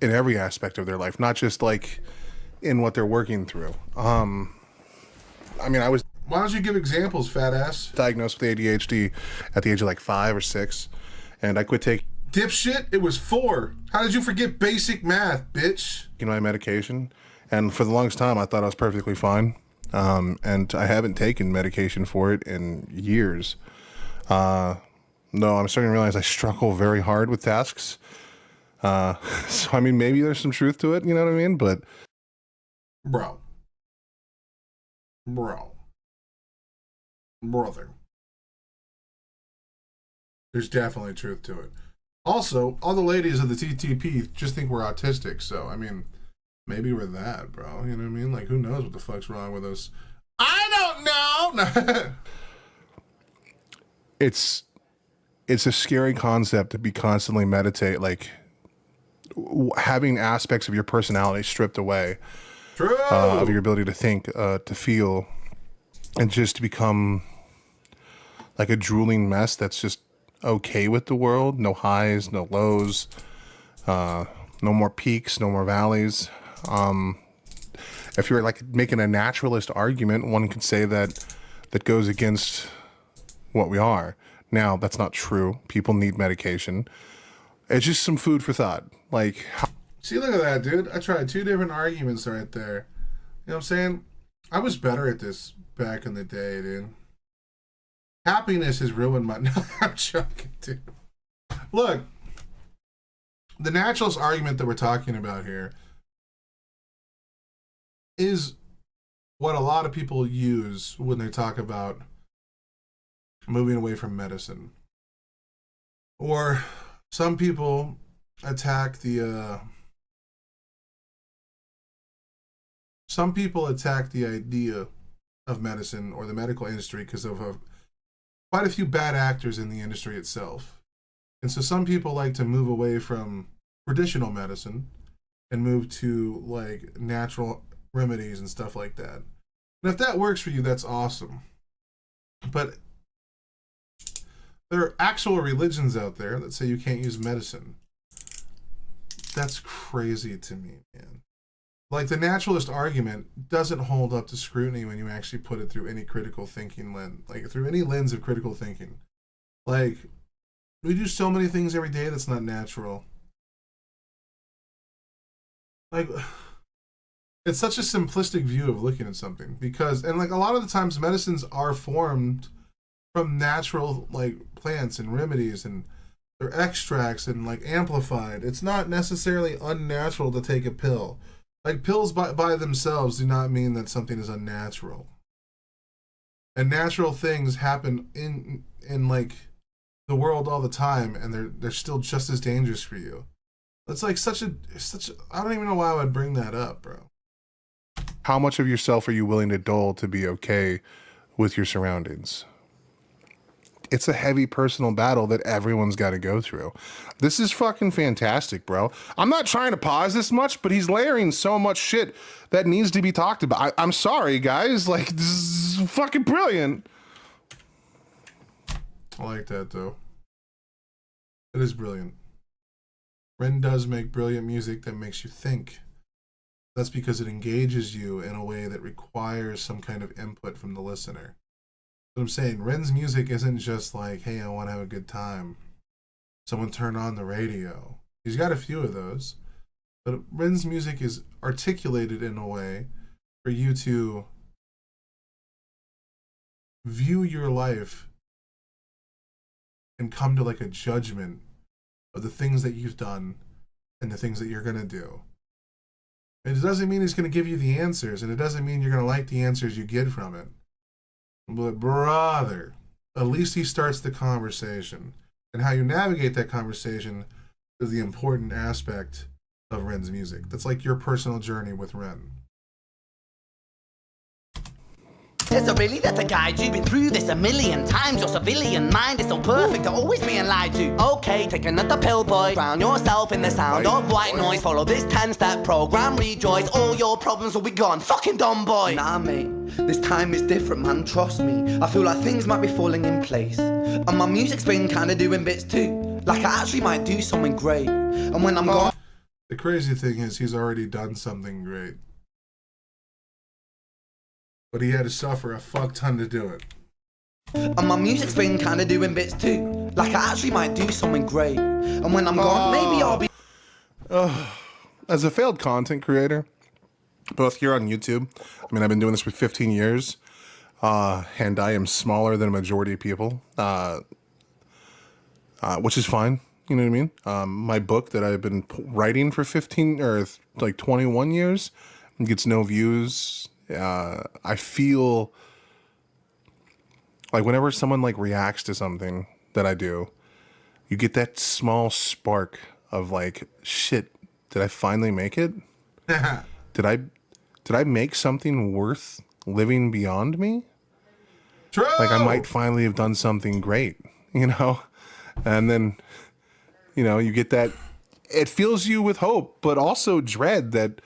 in every aspect of their life, not just like in what they're working through. I mean, I was
Why don't you give examples, fat ass?
diagnosed with ADHD at the age of like 5 or 6, and I quit taking
Dipshit, it was 4. How did you forget basic math, bitch?
my medication, and for the longest time I thought I was perfectly fine, and I haven't taken medication for it in years. No, I'm starting to realize I struggle very hard with tasks. So I mean, maybe there's some truth to it, you know what I mean? But
Bro. Brother. There's definitely truth to it. Also, all the ladies of the TTP just think we're autistic, so, I mean, maybe we're that, bro. You know what I mean? Like, who knows what the fuck's wrong with us? I don't know! It's
a scary concept to be constantly meditate, like having aspects of your personality stripped away,
true!
of your ability to think, to feel, and just to become like a drooling mess that's just okay with the world. No highs, no lows, no more peaks, no more valleys. If you're like making a naturalist argument, one could say that goes against what we are. Now, that's not true. People need medication. It's just some food for thought. Like,
see, look at that, dude. I tried 2 different arguments right there. You know what I'm saying? I was better at this back in the day, dude. Happiness has ruined my... No, I'm joking, dude. Look, the naturalist argument that we're talking about here is what a lot of people use when they talk about moving away from medicine. Or some people attack the idea of medicine or the medical industry because of quite a few bad actors in the industry itself. And so some people like to move away from traditional medicine and move to like natural remedies and stuff like that. And if that works for you, that's awesome. But there are actual religions out there that say you can't use medicine. That's crazy to me, man. Like, the naturalist argument doesn't hold up to scrutiny when you actually put it through any critical thinking lens, like through any lens of critical thinking. Like, we do so many things every day that's not natural. Like, it's such a simplistic view of looking at something because, and like a lot of the times medicines are formed from natural like plants and remedies and they're extracts and like amplified. It's not necessarily unnatural to take a pill. Like pills by themselves do not mean that something is unnatural. And natural things happen in like the world all the time and they're still just as dangerous for you. It's like such a I don't even know why I would bring that up, bro.
how much of yourself are you willing to dull to be okay with your surroundings? It's a heavy personal battle that everyone's got to go through. This is fucking fantastic, bro. I'm not trying to pause this much, but he's layering so much shit that needs to be talked about. I'm sorry, guys. Like, this is fucking brilliant.
I like that, though. It is brilliant. Ren does make brilliant music that makes you think. That's because it engages you in a way that requires some kind of input from the listener. What I'm saying, Ren's music isn't just like, hey, I want to have a good time. Someone turn on the radio. He's got a few of those. But Ren's music is articulated in a way for you to view your life and come to like a judgment of the things that you've done and the things that you're going to do. It doesn't mean he's going to give you the answers, and it doesn't mean you're going to like the answers you get from it. But brother, at least he starts the conversation. And how you navigate that conversation is the important aspect of Ren's music. That's like your personal journey with Ren.
Is it really that the guide you've been through this a million times? Your civilian mind is so perfect, they're always being lied to. Okay, take another pill, boy. Drown yourself in the sound of white noise. Follow this 10-step program, rejoice. All your problems will be gone. Fucking dumb boy. Nah, mate, this time is different, man. Trust me. I feel like things might be falling in place. And my music's been kinda doing bits too. Like I actually might do something great. And when I'm gone,
The crazy thing is he's already done something great. But he had to suffer a fuck ton to do it.
and my music's been kinda doing bits too. Like I actually might do something great. And when I'm gone, maybe I'll be
As a failed content creator, both here on YouTube, I mean, I've been doing this for 15 years, and I am smaller than a majority of people, which is fine. You know what I mean? My book that I've been writing for 15 or like 21 years gets no views. I feel like whenever someone like reacts to something that I do, you get that small spark of like, shit, did I finally make it? Did I make something worth living beyond me?
True!
Like I might finally have done something great, you know? And then, you know, you get that, it fills you with hope, but also dread that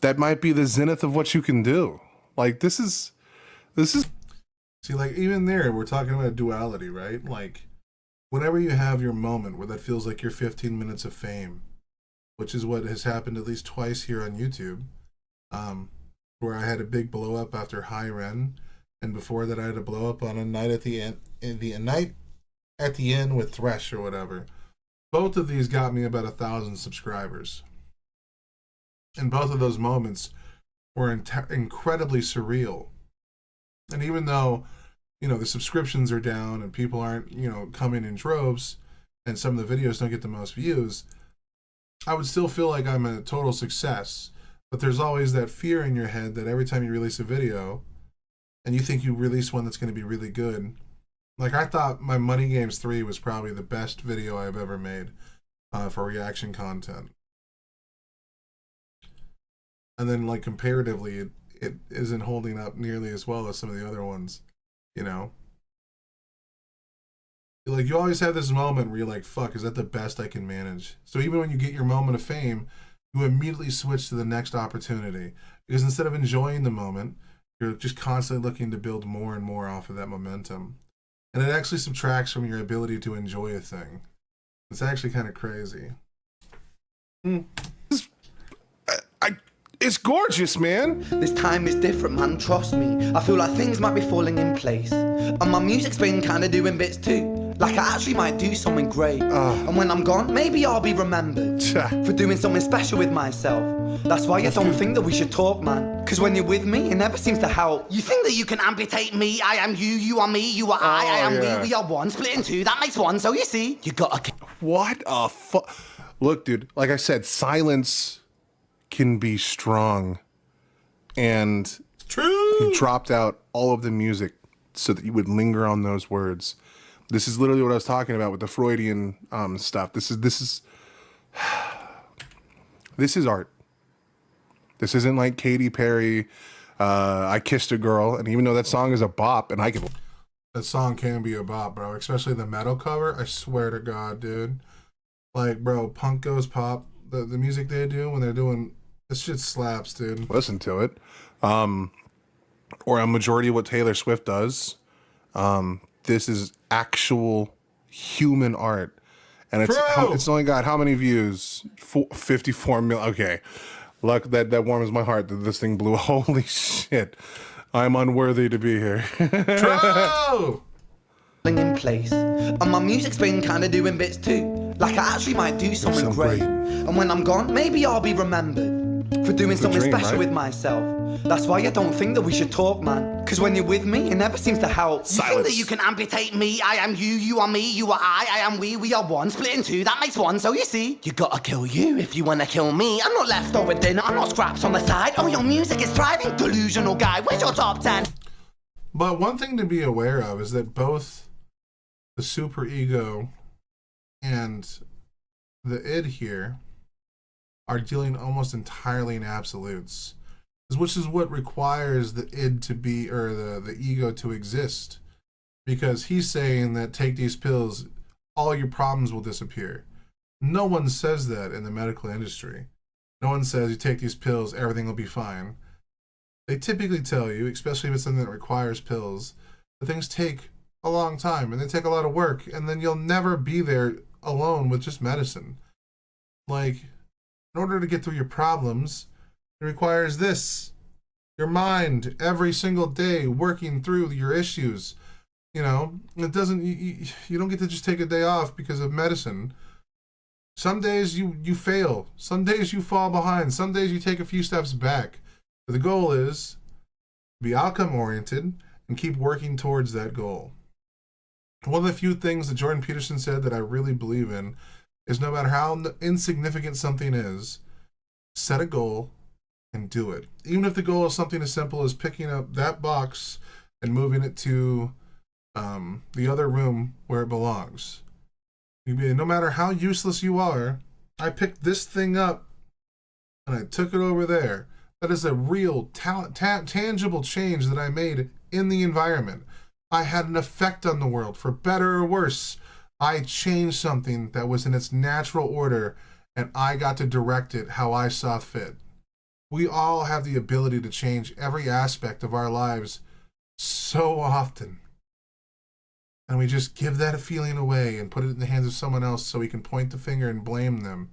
that might be the zenith of what you can do. Like this is
See, like, even there, we're talking about duality, right? Like, whenever you have your moment where that feels like your 15 minutes of fame, which is what has happened at least twice here on YouTube, where I had a big blow up after Hi Ren, and before that I had a blow up on a night at the end with Thresh or whatever. Both of these got me about 1,000 subscribers. And both of those moments were incredibly surreal. And even though, you know, the subscriptions are down and people aren't, you know, coming in droves and some of the videos don't get the most views, I would still feel like I'm a total success. But there's always that fear in your head that every time you release a video and you think you release one that's going to be really good. Like, I thought my Money Games 3 was probably the best video I've ever made for reaction content. And then, like, comparatively, it isn't holding up nearly as well as some of the other ones, you know? Like, you always have this moment where you're like, fuck, is that the best I can manage? So even when you get your moment of fame, you immediately switch to the next opportunity. Because instead of enjoying the moment, you're just constantly looking to build more and more off of that momentum. And it actually subtracts from your ability to enjoy a thing. It's actually kind of crazy.
It's gorgeous, man.
This time is different, man, trust me. I feel like things might be falling in place. And my music's been kinda doing bits too. Like I actually might do something great. And when I'm gone, maybe I'll be remembered for doing something special with myself. That's why I don't think that we should talk, man. Cause when you're with me, it never seems to help. You think that you can amputate me, I am you, you are me, you are I am we are one, split in two, that makes one, so you see, you gotta...
What a fuck. Look, dude, like I said, silence can be strong. And
True!
he dropped out all of the music so that you would linger on those words. This is literally what I was talking about with the Freudian stuff. This is art. This isn't like Katy Perry, I Kissed a Girl, and even though that song is a bop, and I can...
That song can be a bop, bro. Especially the metal cover. I swear to God, dude. Like, bro, Punk Goes Pop, the music they do when they're doing... This shit slaps, dude.
Listen to it. Or a majority of what Taylor Swift does. This is actual human art. And it's only got how many views? 54 million. Okay. Luck that warms my heart that this thing blew. Holy shit. I'm unworthy to be here.
True!
in place. And my music's been kinda doing bits too. Like I actually might do something great. And when I'm gone, maybe I'll be remembered for doing something special with myself. That's why I don't think that we should talk, man. Cause when you're with me, it never seems to help.
Silence.
You think that you can amputate me, I am you, you are me, you are I am we are one, split in two, that makes one, so you see, you gotta kill you if you wanna kill me. I'm not leftover dinner, I'm not scraps on the side. Oh, your music is thriving, delusional guy, where's your top 10?
But one thing to be aware of is that both the super ego and the id here are dealing almost entirely in absolutes, which is what requires the id to be, or the ego to exist, because he's saying that take these pills, all your problems will disappear. No one says that in the medical industry. No one says you take these pills, everything will be fine. They typically tell you, especially if it's something that requires pills, that things take a long time and they take a lot of work, and then you'll never be there alone with just medicine. Like, in order to get through your problems, it requires this. Your mind every single day working through your issues. You know, it doesn't, you don't get to just take a day off because of medicine. Some days you fail. Some days you fall behind. Some days you take a few steps back. But the goal is be outcome oriented and keep working towards that goal. One of the few things that Jordan Peterson said that I really believe in is no matter how insignificant something is, set a goal and do it. Even if the goal is something as simple as picking up that box and moving it to the other room where it belongs. No matter how useless you are, I picked this thing up and I took it over there. That is a real tangible change that I made in the environment. I had an effect on the world, for better or worse. I changed something that was in its natural order, and I got to direct it how I saw fit. We all have the ability to change every aspect of our lives so often. And we just give that feeling away and put it in the hands of someone else so we can point the finger and blame them.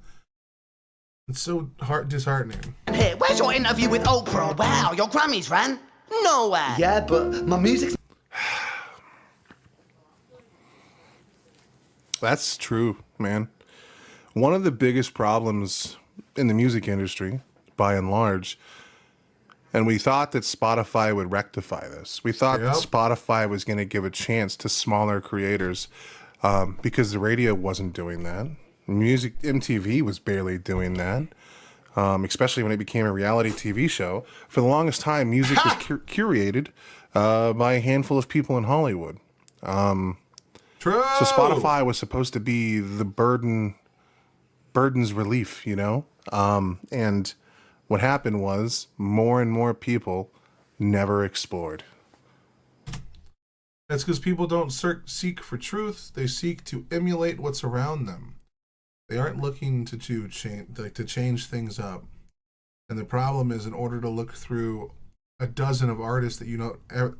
It's so disheartening.
Hey, where's your interview with Oprah? Wow, your Grammys ran? Nowhere. Yeah, but my music's...
That's true, man. One of the biggest problems in the music industry, by and large, and we thought that Spotify would rectify this. We thought that Spotify was going to give a chance to smaller creators because the radio wasn't doing that. Music, MTV was barely doing that, especially when it became a reality TV show. For the longest time, music was curated by a handful of people in Hollywood.
True.
So Spotify was supposed to be the burden's relief, you know? And what happened was more and more people never explored.
That's because people don't seek for truth. They seek to emulate what's around them. They aren't looking to change things up. And the problem is, in order to look through a dozen of artists that you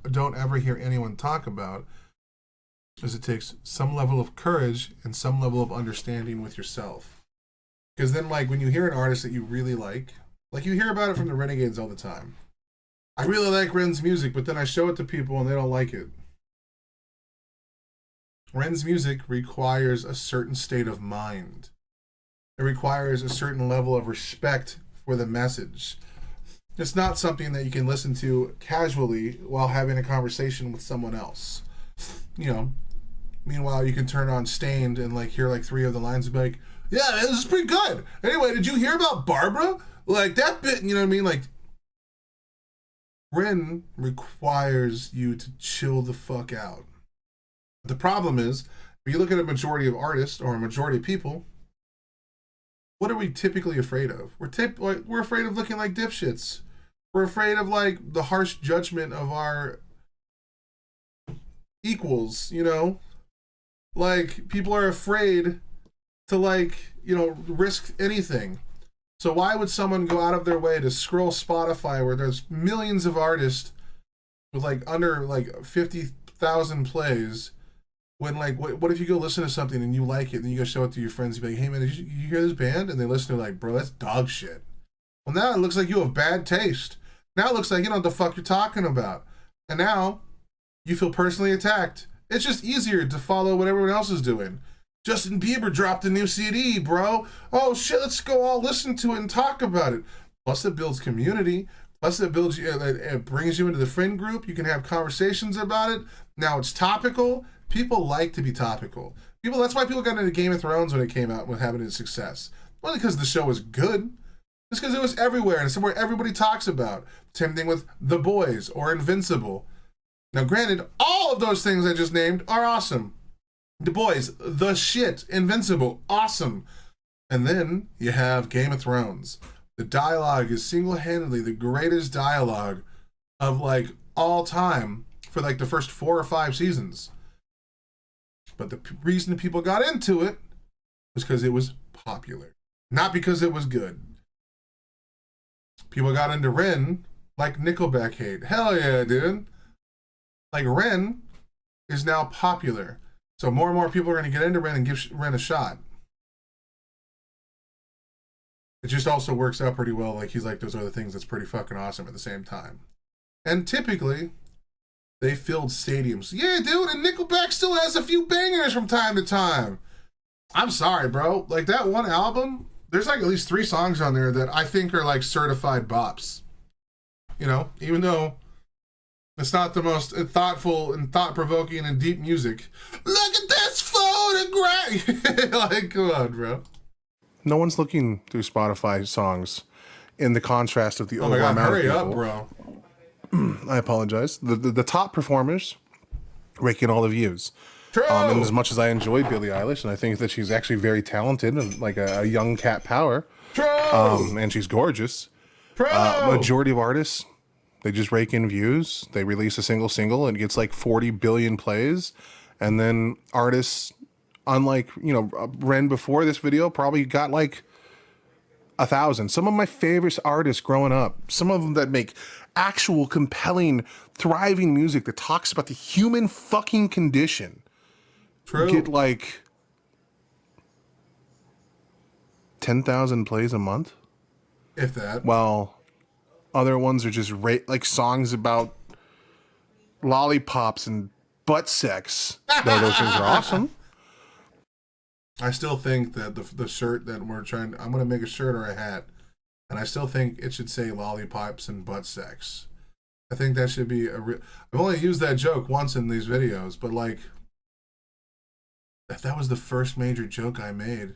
don't ever hear anyone talk about, is it takes some level of courage and some level of understanding with yourself. Because then, like, when you hear an artist that you really like you hear about it from the Renegades all the time. I really like Ren's music, but then I show it to people and they don't like it. Ren's music requires a certain state of mind. It requires a certain level of respect for the message. It's not something that you can listen to casually while having a conversation with someone else. You know, meanwhile, you can turn on Stained and like hear like 3 of the lines and be like, yeah, man, this is pretty good. Anyway, did you hear about Barbara? Like that bit, you know what I mean? Like, Ren requires you to chill the fuck out. The problem is, if you look at a majority of artists or a majority of people, what are we typically afraid of? We're afraid of looking like dipshits. We're afraid of like the harsh judgment of our equals, you know? Like, people are afraid to like, you know, risk anything. So why would someone go out of their way to scroll Spotify where there's millions of artists with like under like 50,000 plays when like, what if you go listen to something and you like it and then you go show it to your friends and be like, hey man, did you hear this band? And they listen to it like, bro, that's dog shit. Well, now it looks like you have bad taste. Now it looks like you don't know what the fuck you're talking about. And now you feel personally attacked. It's just easier to follow what everyone else is doing. Justin Bieber dropped a new CD, bro. Oh shit, let's go all listen to it and talk about it. Plus it builds community. Plus it builds you, it brings you into the friend group. You can have conversations about it. Now it's topical. People like to be topical. That's why people got into Game of Thrones when it came out with having its success. Not because the show was good. It's because it was everywhere and it's somewhere everybody talks about. Same thing with The Boys or Invincible. Now granted, all of those things I just named are awesome. The Boys, the shit. Invincible, awesome. And then you have Game of Thrones. The dialogue is single-handedly the greatest dialogue of like all time for like the first 4 or 5 seasons. But the reason people got into it was because it was popular, not because it was good. People got into Ren like Nickelback hate. Hell yeah, dude. Like, Ren is now popular. So more and more people are going to get into Ren and give Ren a shot. it just also works out pretty well. Like, he's like, those are the things that's pretty fucking awesome at the same time. And typically, they filled stadiums. Yeah, dude, and Nickelback still has a few bangers from time to time. I'm sorry, bro. Like, that one album, there's like at least 3 songs on there that I think are like certified bops. You know, even though it's not the most thoughtful and thought-provoking and deep music. Look at this photograph! Like, come on, bro.
No one's looking through Spotify songs in the contrast of the
Oh my God,
amount
hurry
of
up,
people.
bro.
I apologize. The top performers raking all the views.
True.
And as much as I enjoy Billie Eilish, and I think that she's actually very talented and like a young cat power,
True.
and she's gorgeous.
True.
Majority of artists, they just rake in views. They release a single and it gets like 40 billion plays. And then artists, unlike, Ren before this video, probably got like 1,000. Some of my favorite artists growing up, some of them that make actual compelling, thriving music that talks about the human fucking condition,
True.
get like 10,000 plays a month.
If that.
While other ones are just like songs about lollipops and butt sex. Though those things are awesome.
I still think that the shirt that we're trying, I'm going to make a shirt or a hat, and I still think it should say lollipops and butt sex. I think that should be I've only used that joke once in these videos, but like, that was the first major joke I made.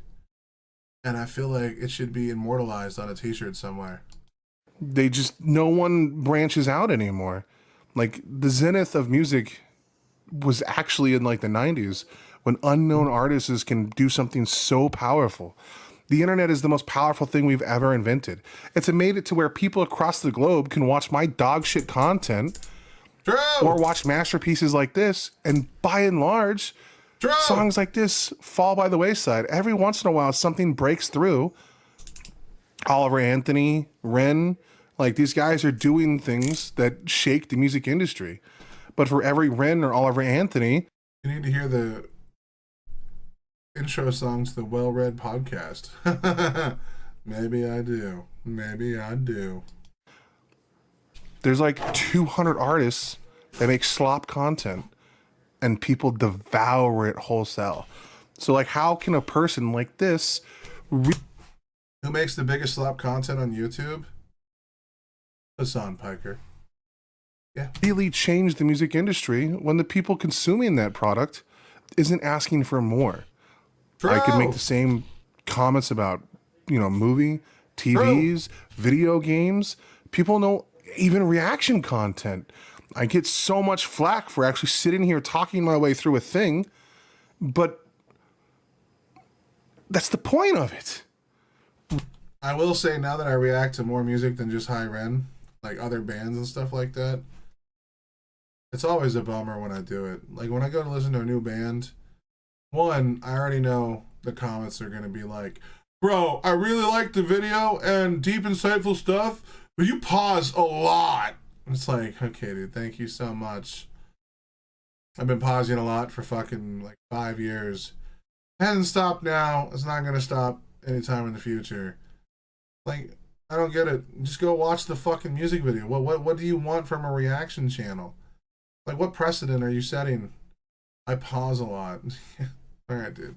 And I feel like it should be immortalized on a t-shirt somewhere.
No one branches out anymore. Like, the zenith of music was actually in like the 90s when unknown artists can do something so powerful. The internet is the most powerful thing we've ever invented. It's made it to where people across the globe can watch my dog shit content.
True.
Or watch masterpieces like this, and by and large,
True.
songs like this fall by the wayside. Every once in a while, something breaks through. Oliver Anthony, Ren, like, these guys are doing things that shake the music industry. But for every Ren or Oliver Anthony,
You need to hear the intro song to the Well-Read podcast. Maybe I do. Maybe I do.
there's like 200 artists that make slop content, and people devour it wholesale. So, like, how can a person like this
Who makes the biggest slop content on YouTube? Hassan Piker. Yeah.
really change the music industry when the people consuming that product isn't asking for more?
True.
I could make the same comments about, movie, TVs, video games. People know even reaction content. I get so much flack for actually sitting here talking my way through a thing, but that's the point of it.
I will say, now that I react to more music than just High Ren, like other bands and stuff like that, it's always a bummer when I do it. Like, when I go to listen to a new band, one, I already know the comments are going to be like, bro, I really like the video and deep, insightful stuff, but you pause a lot. It's like, okay, dude, thank you so much. I've been pausing a lot for fucking like 5 years. Hasn't stopped now. It's not going to stop anytime in the future. Like, I don't get it. Just go watch the fucking music video. What do you want from a reaction channel? Like, what precedent are you setting? I pause a lot. All right, dude.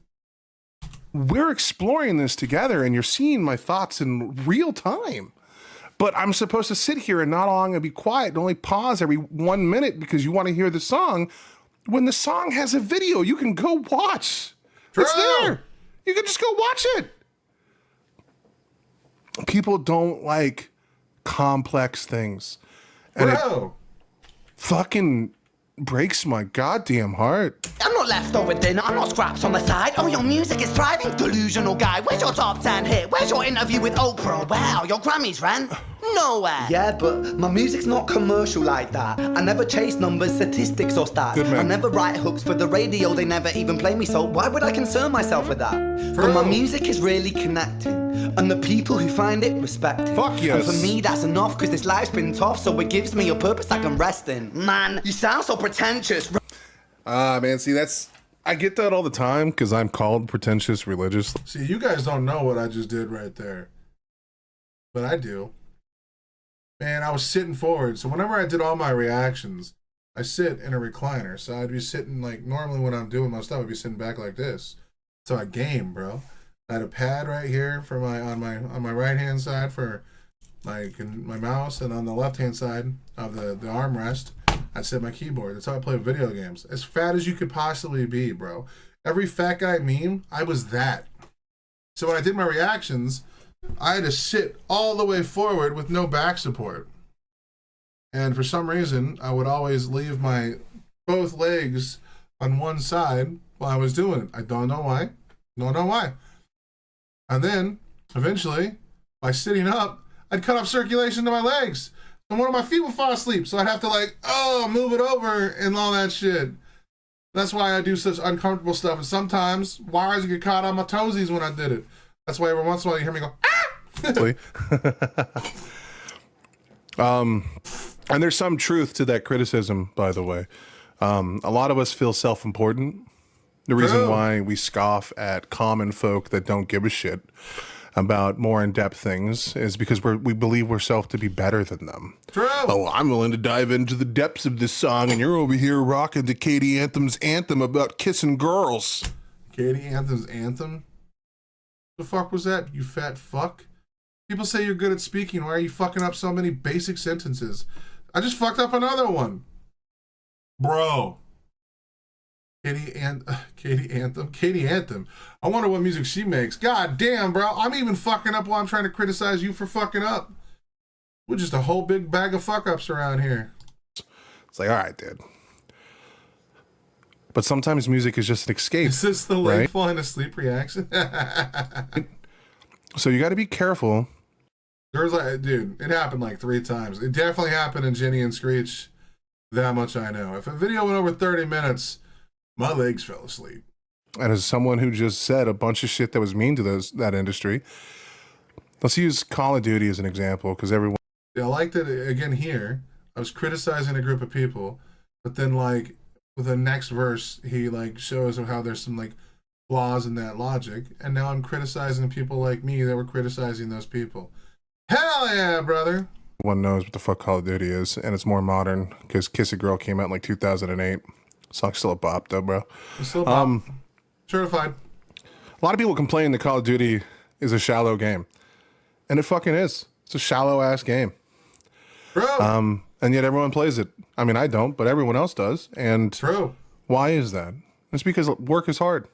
We're exploring this together, and you're seeing my thoughts in real time. But I'm supposed to sit here and not long and be quiet and only pause every 1 minute because you want to hear the song, when the song has a video you can go watch.
True.
It's there. You can just go watch it. People don't like complex things. And it
Bro.
fucking breaks my goddamn heart.
I'm not leftover dinner, I'm not scraps on the side. Oh, your music is thriving, delusional guy. Where's your top 10 hit? Where's your interview with Oprah? Wow, your Grammys ran nowhere. Yeah, but my music's not commercial like that. I never chase numbers, statistics, or stats.
Good man.
I never write hooks for the radio, they never even play me, so why would I concern myself with that? But my music is really connecting, and the people who find it respect it.
Fuck yes.
And for me, that's enough, cause this life's been tough, so it gives me a purpose I can rest in. Man, you sound so pretentious.
Man, see, I get that all the time because I'm called pretentious religious.
See, you guys don't know what I just did right there. but I do. Man, I was sitting forward. So whenever I did all my reactions, I sit in a recliner. So I'd be sitting like normally when I'm doing my stuff, I'd be sitting back like this. So I game, bro. I had a pad right here for on my right hand side for my mouse, and on the left hand side of the armrest, I'd set my keyboard. That's how I play video games. As fat as you could possibly be, bro. Every fat guy meme, I was that. So when I did my reactions, I had to sit all the way forward with no back support. And for some reason, I would always leave my both legs on one side while I was doing it. I don't know why. Don't know why. And then, eventually, by sitting up, I'd cut off circulation to my legs. And one of my feet would fall asleep. So I'd have to move it over and all that shit. That's why I do such uncomfortable stuff. And sometimes wires get caught on my toesies when I did it. That's why every once in a while you hear me go,
ah! And there's some truth to that criticism, by the way. A lot of us feel self-important. The reason why we scoff at common folk that don't give a shit about more in-depth things is because we believe ourselves to be better than them.
True.
Oh, I'm willing to dive into the depths of this song, and you're over here rocking to Katie Anthem's anthem about kissing girls.
Katie Anthem's anthem? The fuck was that, you fat fuck? People say you're good at speaking. Why are you fucking up so many basic sentences? I just fucked up another one. Bro. Katie Anthem. I wonder what music she makes. God damn, bro. I'm even fucking up while I'm trying to criticize you for fucking up. We're just a whole big bag of fuck ups around here.
It's like, all right, dude. But sometimes music is just an escape.
Is this the leg falling asleep reaction?
So you got to be careful.
There was dude, it happened like 3 times. It definitely happened in Jenny and Screech. That much I know. If a video went over 30 minutes, my legs fell asleep.
And as someone who just said a bunch of shit that was mean to that industry, let's use Call of Duty as an example, because everyone...
Yeah, I liked it, again, here. I was criticizing a group of people, but then, like, with the next verse, he, like, shows how there's some, like, flaws in that logic, and now I'm criticizing people like me that were criticizing those people. Hell yeah, brother!
One knows what the fuck Call of Duty is, and it's more modern, because Kiss a Girl came out in, like, 2008. Song's still a bop, though, bro.
It's still a bop. Certified.
A lot of people complain that Call of Duty is a shallow game. And it fucking is. It's a shallow-ass game.
Bro!
And yet everyone plays it. I mean, I don't, but everyone else does. And
True.
Why is that? It's because work is hard.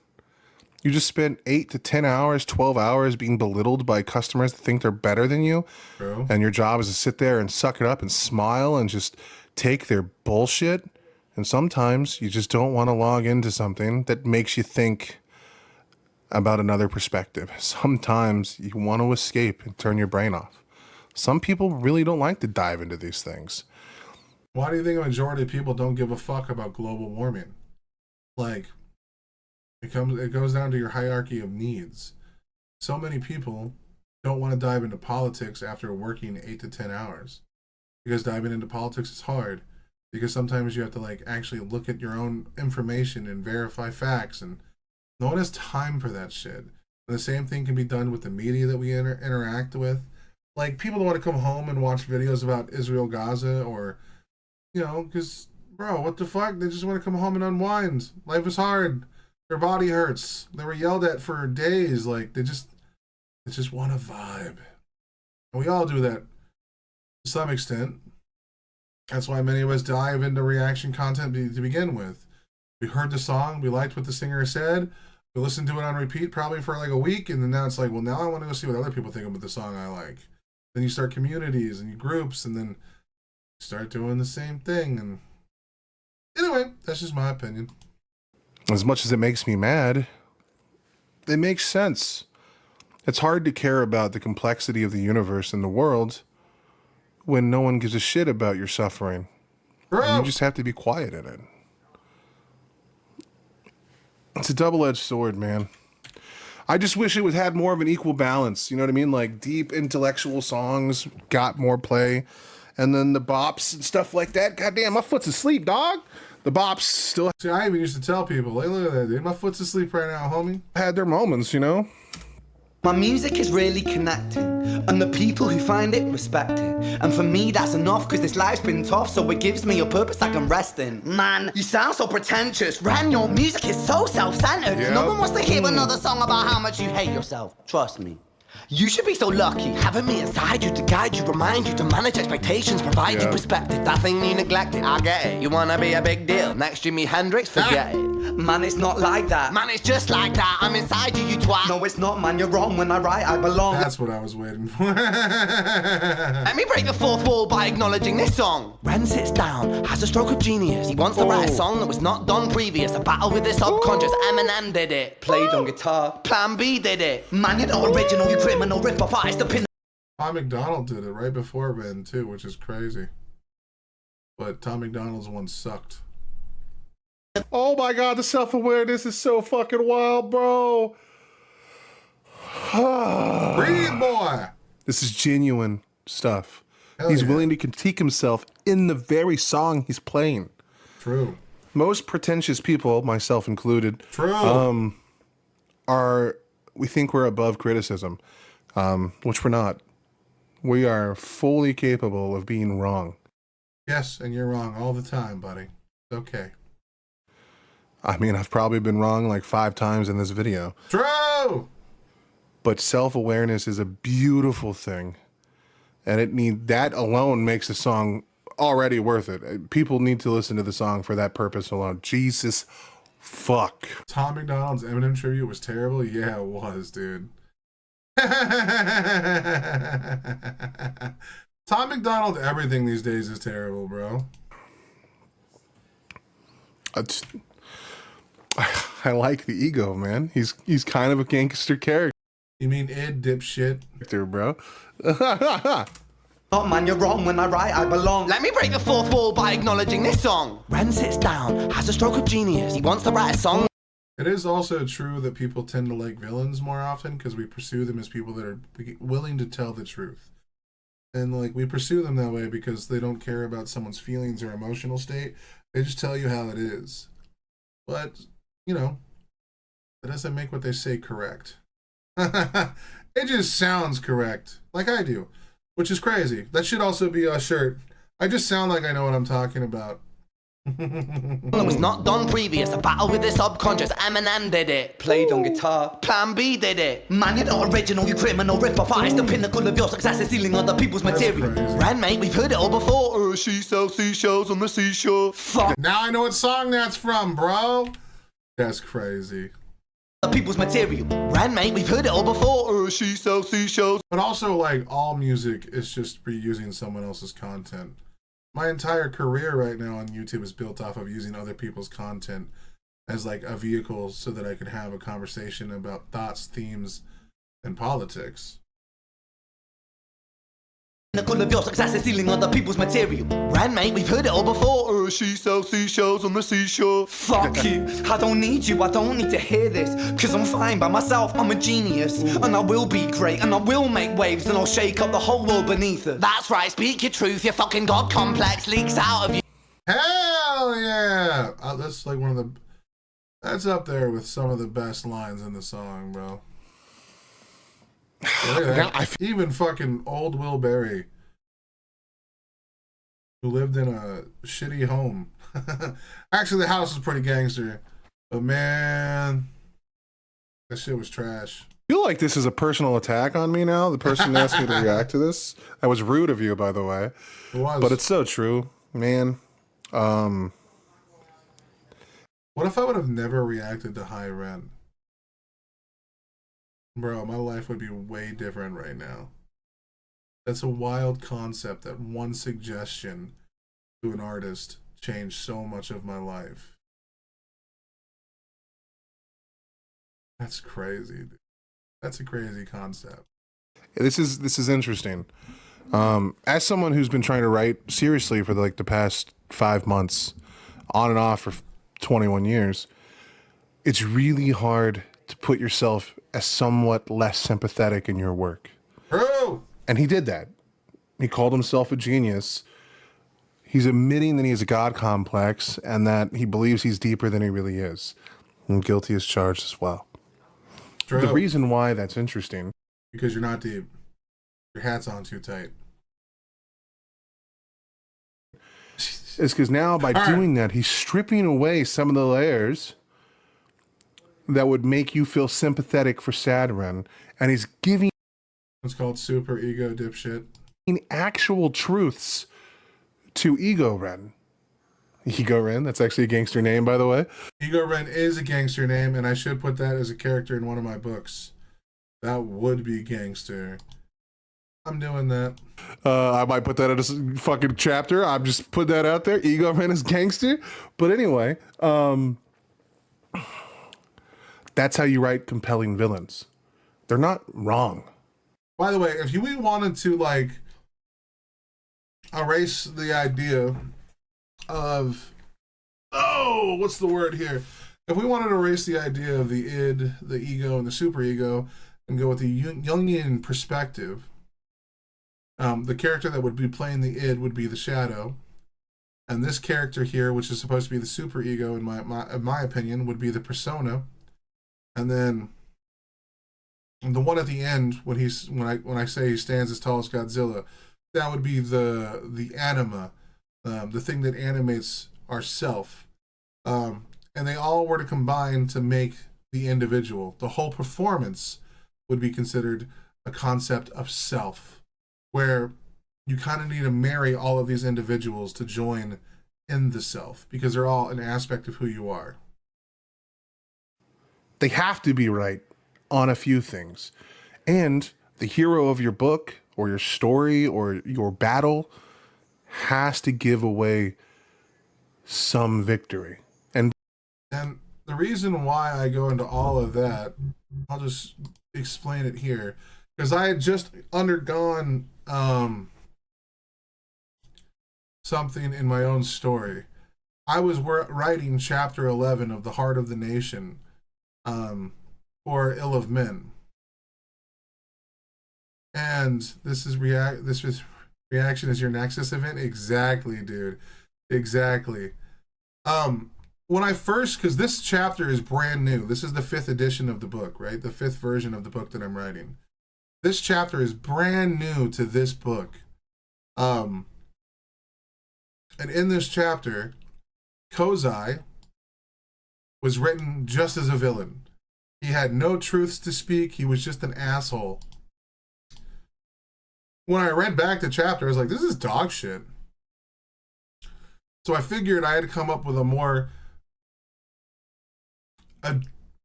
You just spent 8 to 10 hours, 12 hours being belittled by customers that think they're better than you.
True.
And your job is to sit there and suck it up and smile and just take their bullshit. And sometimes you just don't want to log into something that makes you think about another perspective. Sometimes you want to escape and turn your brain off. Some people really don't like to dive into these things.
Why do you think a majority of people don't give a fuck about global warming? Like, it goes down to your hierarchy of needs. So many people don't want to dive into politics after working 8 to 10 hours. Because diving into politics is hard. Because sometimes you have to, like, actually look at your own information and verify facts, and no one has time for that shit. And the same thing can be done with the media that we interact with. Like, people don't want to come home and watch videos about Israel, Gaza, or, you know, because, bro, what the fuck? They just want to come home and unwind. Life is hard. Their body hurts. They were yelled at for days. Like, they just want to vibe. And we all do that to some extent. That's why many of us dive into reaction content to begin with. We heard the song, we liked what the singer said, we listened to it on repeat probably for like a week, and then now it's like, well, now I want to go see what other people think about the song I like. Then you start communities and groups, and then start doing the same thing. And anyway, that's just my opinion.
As much as it makes me mad, it makes sense. It's hard to care about the complexity of the universe and the world when no one gives a shit about your suffering. And you just have to be quiet in it. It's a double-edged sword, man. I just wish it had more of an equal balance. You know what I mean? Like, deep intellectual songs got more play. And then the bops and stuff like that. Goddamn, my foot's asleep, dog. The bops still
See, I even used to tell people, hey, look at that, dude. My foot's asleep right now, homie.
had their moments, you know?
My music is really connecting, and the people who find it respect it. And for me that's enough, cause this life's been tough, so it gives me a purpose I can rest in. Man, you sound so pretentious. Ren, your music is so self-centered.
Yep.
No one wants to hear another song about how much you hate yourself. Trust me. You should be so lucky, having me inside you to guide you, remind you to manage expectations, provide you perspective. That thing you neglected, I get it. You wanna be a big deal, next Jimi Hendrix, forget it. Man, it's not like that. Man, it's just like that. I'm inside you, you twat. No, it's not, man, you're wrong. When I write, I belong.
That's what I was waiting for.
Let me break the fourth wall by acknowledging this song. Ren sits down, has a stroke of genius. He wants to write a song that was not done previous. A battle with his subconscious. Eminem did it. Played on guitar. Plan B did it. Man, you're not original, you criminal rip-off artist. The pin.
Tom McDonald did it right before Ben too, which is crazy. But Tom McDonald's one sucked.
Oh my god, the self-awareness is so fucking wild, bro.
Breathe, boy.
This is genuine stuff.
Hell
He's
yeah.
willing to critique himself in the very song he's playing.
True.
Most pretentious people, myself included,
True.
we think we're above criticism, which we're not. We are fully capable of being wrong.
Yes, and you're wrong all the time, buddy. It's okay.
I mean, I've probably been wrong like 5 times in this video.
True.
But self-awareness is a beautiful thing. And that alone makes the song already worth it. People need to listen to the song for that purpose alone. Jesus fuck.
Tom McDonald's Eminem tribute was terrible. Yeah, it was, dude. Tom McDonald, everything these days is terrible, bro.
I like the ego, man. He's kind of a gangster character,
You mean id, dipshit?
bro.
Oh man, you're wrong. When I write, I belong. Let me break the fourth wall by acknowledging this song. Ren sits down, has a stroke of genius. He wants to write a song.
It is also true that people tend to like villains more often because we pursue them as people that are willing to tell the truth. And like we pursue them that way because they don't care about someone's feelings or emotional state. They just tell you how it is. But, you know, that doesn't make what they say correct. It just sounds correct, like I do, which is crazy. That should also be a shirt. I just sound like I know what I'm talking about.
It was not done previous. A battle with the subconscious. Eminem did it. Played on guitar. Plan B did it. Man, you're not original, you criminal rip-off artist. The pinnacle of your success is stealing other people's material.
Crazy.
Ren, mate, we've heard it all before. She sells seashells on the seashore. Fuck
Now I know what song that's from, bro. That's crazy.
other people's material. Ren, mate, we've heard it all before. She sells seashells.
But also, like, all music is just reusing someone else's content. My entire career right now on YouTube is built off of using other people's content as, like, a vehicle so that I could have a conversation about thoughts, themes, and politics.
Pinnacle of your success is stealing other people's material. Ren, mate, we've heard it all before. She sells seashells on the seashore. Fuck you. I don't need you. I don't need to hear this. Cause I'm fine by myself. I'm a genius. And I will be great. And I will make waves. And I'll shake up the whole world beneath it. That's right. Speak your truth. Your fucking God complex leaks out of you.
Hell yeah! That's like one of the... That's up there with some of the best lines in the song, bro. Look at that. Even fucking old Will Berry, who lived in a shitty home. Actually, the house was pretty gangster, but man, that shit was trash.
I feel like this is a personal attack on me now. The person asked me to react to this. That was rude of you, by the way.
It was.
But it's so true, man.
What if I would have never reacted to High Ren? Bro, my life would be way different right now. That's a wild concept that one suggestion to an artist changed so much of my life. That's crazy, dude. That's a crazy concept.
This is interesting. As someone who's been trying to write seriously for the past 5 months, on and off for 21 years, it's really hard to put yourself as somewhat less sympathetic in your work.
Bro!
And he did that. He called himself a genius. He's admitting that he has a God complex and that he believes he's deeper than he really is. And guilty as charged as well.
True.
The reason why that's interesting
because you're not deep. Your hat's on too tight.
Is because now by doing that, he's stripping away some of the layers that would make you feel sympathetic for Sad Ren, and he's giving
It's called super ego dipshit.
actual truths to Ego Ren. Ego Ren, that's actually a gangster name, by the way.
Ego Ren is a gangster name, and I should put that as a character in one of my books. That would be gangster. I'm doing that.
I might put that in a fucking chapter. I'm just put that out there. Ego Ren is gangster. But anyway, that's how you write compelling villains. They're not wrong.
By the way, if we wanted to like erase the idea of what's the word here? If we wanted to erase the idea of the id, the ego, and the superego, and go with the Jungian perspective, the character that would be playing the id would be the shadow, and this character here, which is supposed to be the superego, in my opinion, would be the persona, and then the one at the end when I say he stands as tall as Godzilla, that would be the anima, the thing that animates our self, and they all were to combine to make the individual. The whole performance would be considered a concept of self, where you kind of need to marry all of these individuals to join in the self, because they're all an aspect of who you are.
They have to be right on a few things. And the hero of your book or your story or your battle has to give away some victory. And
the reason why I go into all of that, I'll just explain it here, because I had just undergone something in my own story. I was writing chapter 11 of The Heart of the Nation, or Ill of Men. And this reaction is your Nexus event? Exactly, dude. Exactly. When I first, because this chapter is brand new. This is the 5th edition of the book, right? The 5th version of the book that I'm writing. This chapter is brand new to this book. And in this chapter, Kozai was written just as a villain. He had no truths to speak. He was just an asshole. When I read back the chapter, I was like, this is dog shit. So I figured I had to come up with a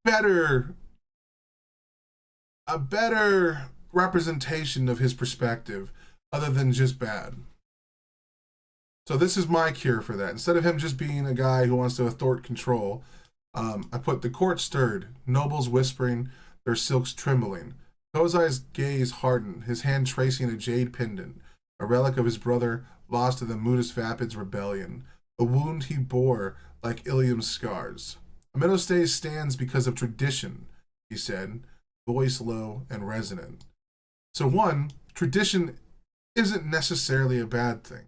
better representation of his perspective other than just bad. So this is my cure for that. Instead of him just being a guy who wants to thwart control, I put the court stirred, nobles whispering, their silks trembling. Kozai's gaze hardened, his hand tracing a jade pendant, a relic of his brother lost to the Mudas Vapid's rebellion, a wound he bore like Ilium's scars. Amenostays stands because of tradition, he said, voice low and resonant. So one, tradition isn't necessarily a bad thing.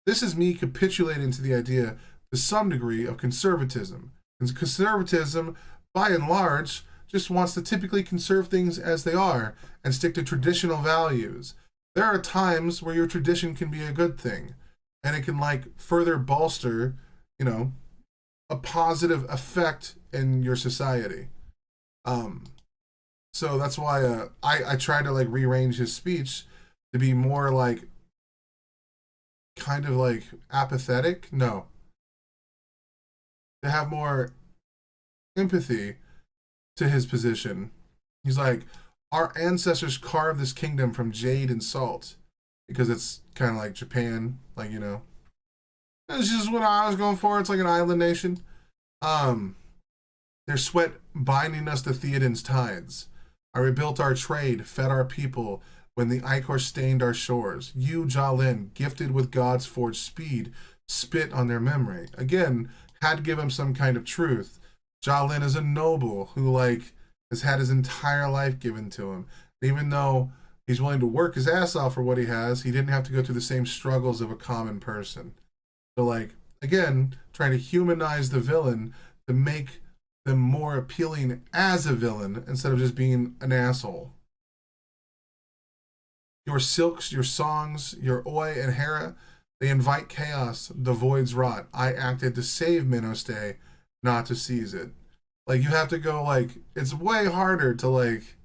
This is me capitulating to the idea to some degree of conservatism. And conservatism, by and large, just wants to typically conserve things as they are and stick to traditional values. There are times where your tradition can be a good thing, and it can like further bolster, a positive effect in your society. So that's why I try to like rearrange his speech to be more like kind of like apathetic. No. To have more empathy to his position. He's like, our ancestors carved this kingdom from jade and salt, because it's kind of like Japan, like, This is what I was going for. It's like an island nation. Their sweat binding us to Theoden's tides. I rebuilt our trade, fed our people when the ichor stained our shores. You, Jalin, gifted with God's forged speed, spit on their memory. Again, had to give him some kind of truth. Jalin is a noble who has had his entire life given to him. Even though he's willing to work his ass off for what he has, he didn't have to go through the same struggles of a common person. So again, trying to humanize the villain to make them more appealing as a villain instead of just being an asshole. Your silks, your songs, your Oi and Hera, they invite chaos, the void's rot. I acted to save Minos, not to seize it. Like, you have to go, like, it's way harder to, like,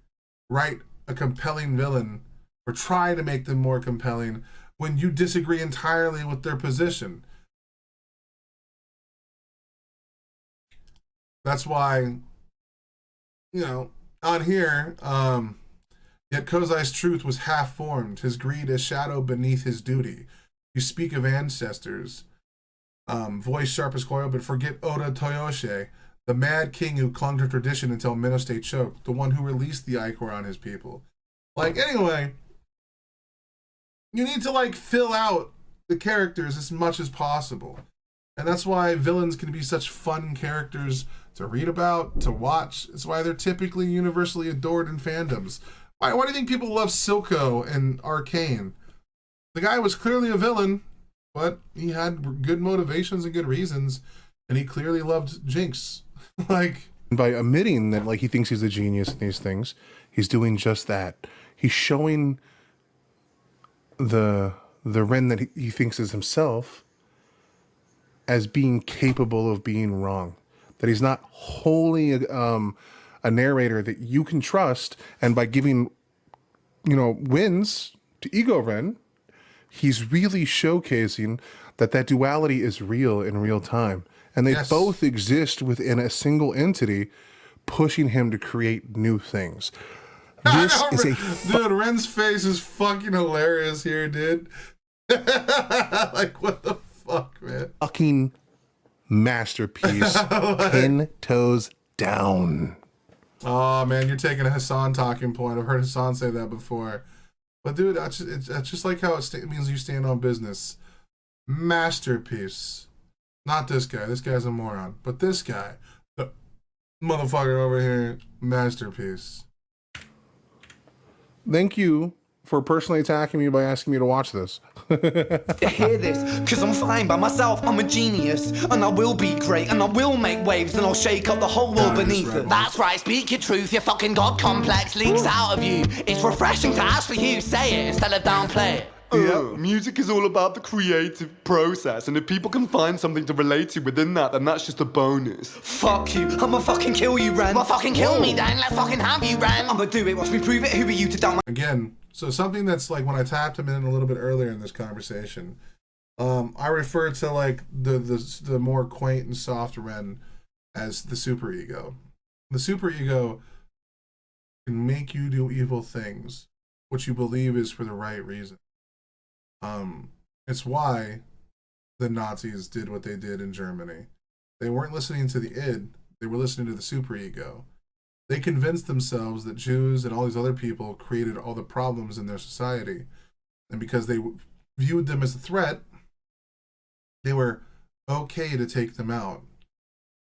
write a compelling villain or try to make them more compelling when you disagree entirely with their position. That's why, you know, on here, yet Kozai's truth was half-formed, his greed a shadow beneath his duty. You speak of ancestors, voice sharp as coil, but forget Oda Toyoshi, the mad king who clung to tradition until Minos choked, the one who released the Ichor on his people. Like, anyway, you need to, like, fill out the characters as much as possible. And that's why villains can be such fun characters to read about, to watch. It's why they're typically universally adored in fandoms. Why do you think people love Silco and Arcane? The guy was clearly a villain, but he had good motivations and good reasons, and he clearly loved Jinx. Like,
by admitting that, like, he thinks he's a genius in these things, he's doing just that. He's showing the Ren that he thinks is himself as being capable of being wrong. That he's not wholly a narrator that you can trust, and by giving, you know, wins to Ego Ren, he's really showcasing that duality is real in real time. And they both exist within a single entity, pushing him to create new things. This is a
dude, Ren's face is fucking hilarious here, dude. Like, what the fuck, man?
fucking masterpiece. 10 toes down.
Oh, man, you're taking a Hassan talking point. I've heard Hassan say that before. But, dude, that's just like how it means you stand on business. Masterpiece. Not this guy. This guy's a moron. But this guy, the motherfucker over here, masterpiece.
Thank you for personally attacking me by asking me to watch this.
You hear this? Cause I'm fine by myself, I'm a genius. And I will be great, and I will make waves, and I'll shake up the whole world beneath it. That's right, speak your truth, your fucking god complex leaks out of you. It's refreshing to ask for you, say it instead of downplay it. Music is all about the creative process, and if people can find something to relate to within that, then that's just a bonus. Fuck you, I'ma fucking kill you, Ren. Well, fucking kill me then, let's fucking have you, Ren. I'ma do it, watch me prove it, who are you to doubt my...
Again, so something that's like when I tapped him in a little bit earlier in this conversation, I referred to like the more quaint and soft Ren as the superego. The superego can make you do evil things, which you believe is for the right reason. It's why the Nazis did what they did in Germany. They weren't listening to the id, they were listening to the superego. They convinced themselves that Jews and all these other people created all the problems in their society. And because they viewed them as a threat, they were okay to take them out.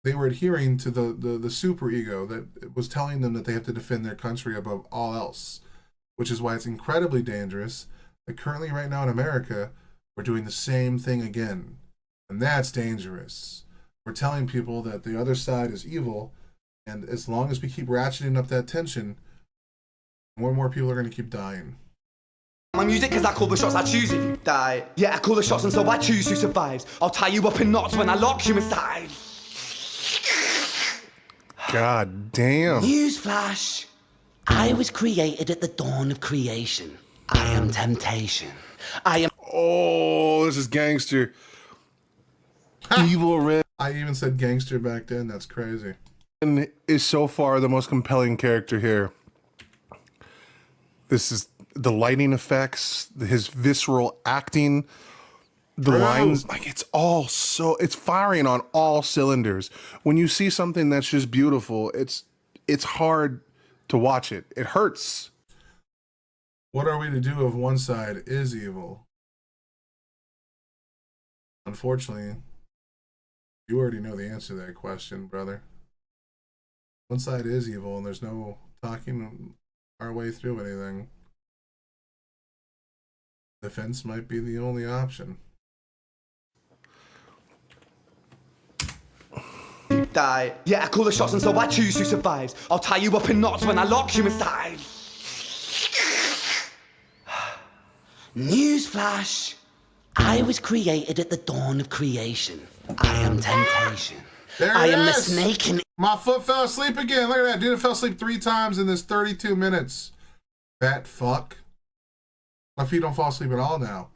They were adhering to the superego that was telling them that they have to defend their country above all else, which is why it's incredibly dangerous. Like currently right now in America, we're doing the same thing again. And that's dangerous. We're telling people that the other side is evil, and as long as we keep ratcheting up that tension, more and more people are going to keep dying.
My music, cause I call the shots, I choose if you die. Yeah, I call the shots and so I choose who survives. I'll tie you up in knots when I lock you inside.
God damn.
Newsflash. I was created at the dawn of creation. I am temptation. I am...
Oh, this is gangster. Evil Ren
I even said gangster back then. That's crazy.
is so far the most compelling character here. This is the lighting effects, his visceral acting, the lines, like it's firing on all cylinders. When you see something that's just beautiful, it's hard to watch it. It hurts.
What are we to do if one side is evil? Unfortunately, you already know the answer to that question, brother. One side is evil, and there's no talking our way through anything. Defense might be the only option.
Die. Yeah, I call the shots and so I choose who survives. I'll tie you up in knots when I lock you inside. Newsflash! I was created at the dawn of creation. I am temptation.
There
I
it
am the
is.
snake in...
My foot fell asleep again. Look at that. Dude fell asleep 3 times in this 32 minutes. Fat fuck. My feet don't fall asleep at all now.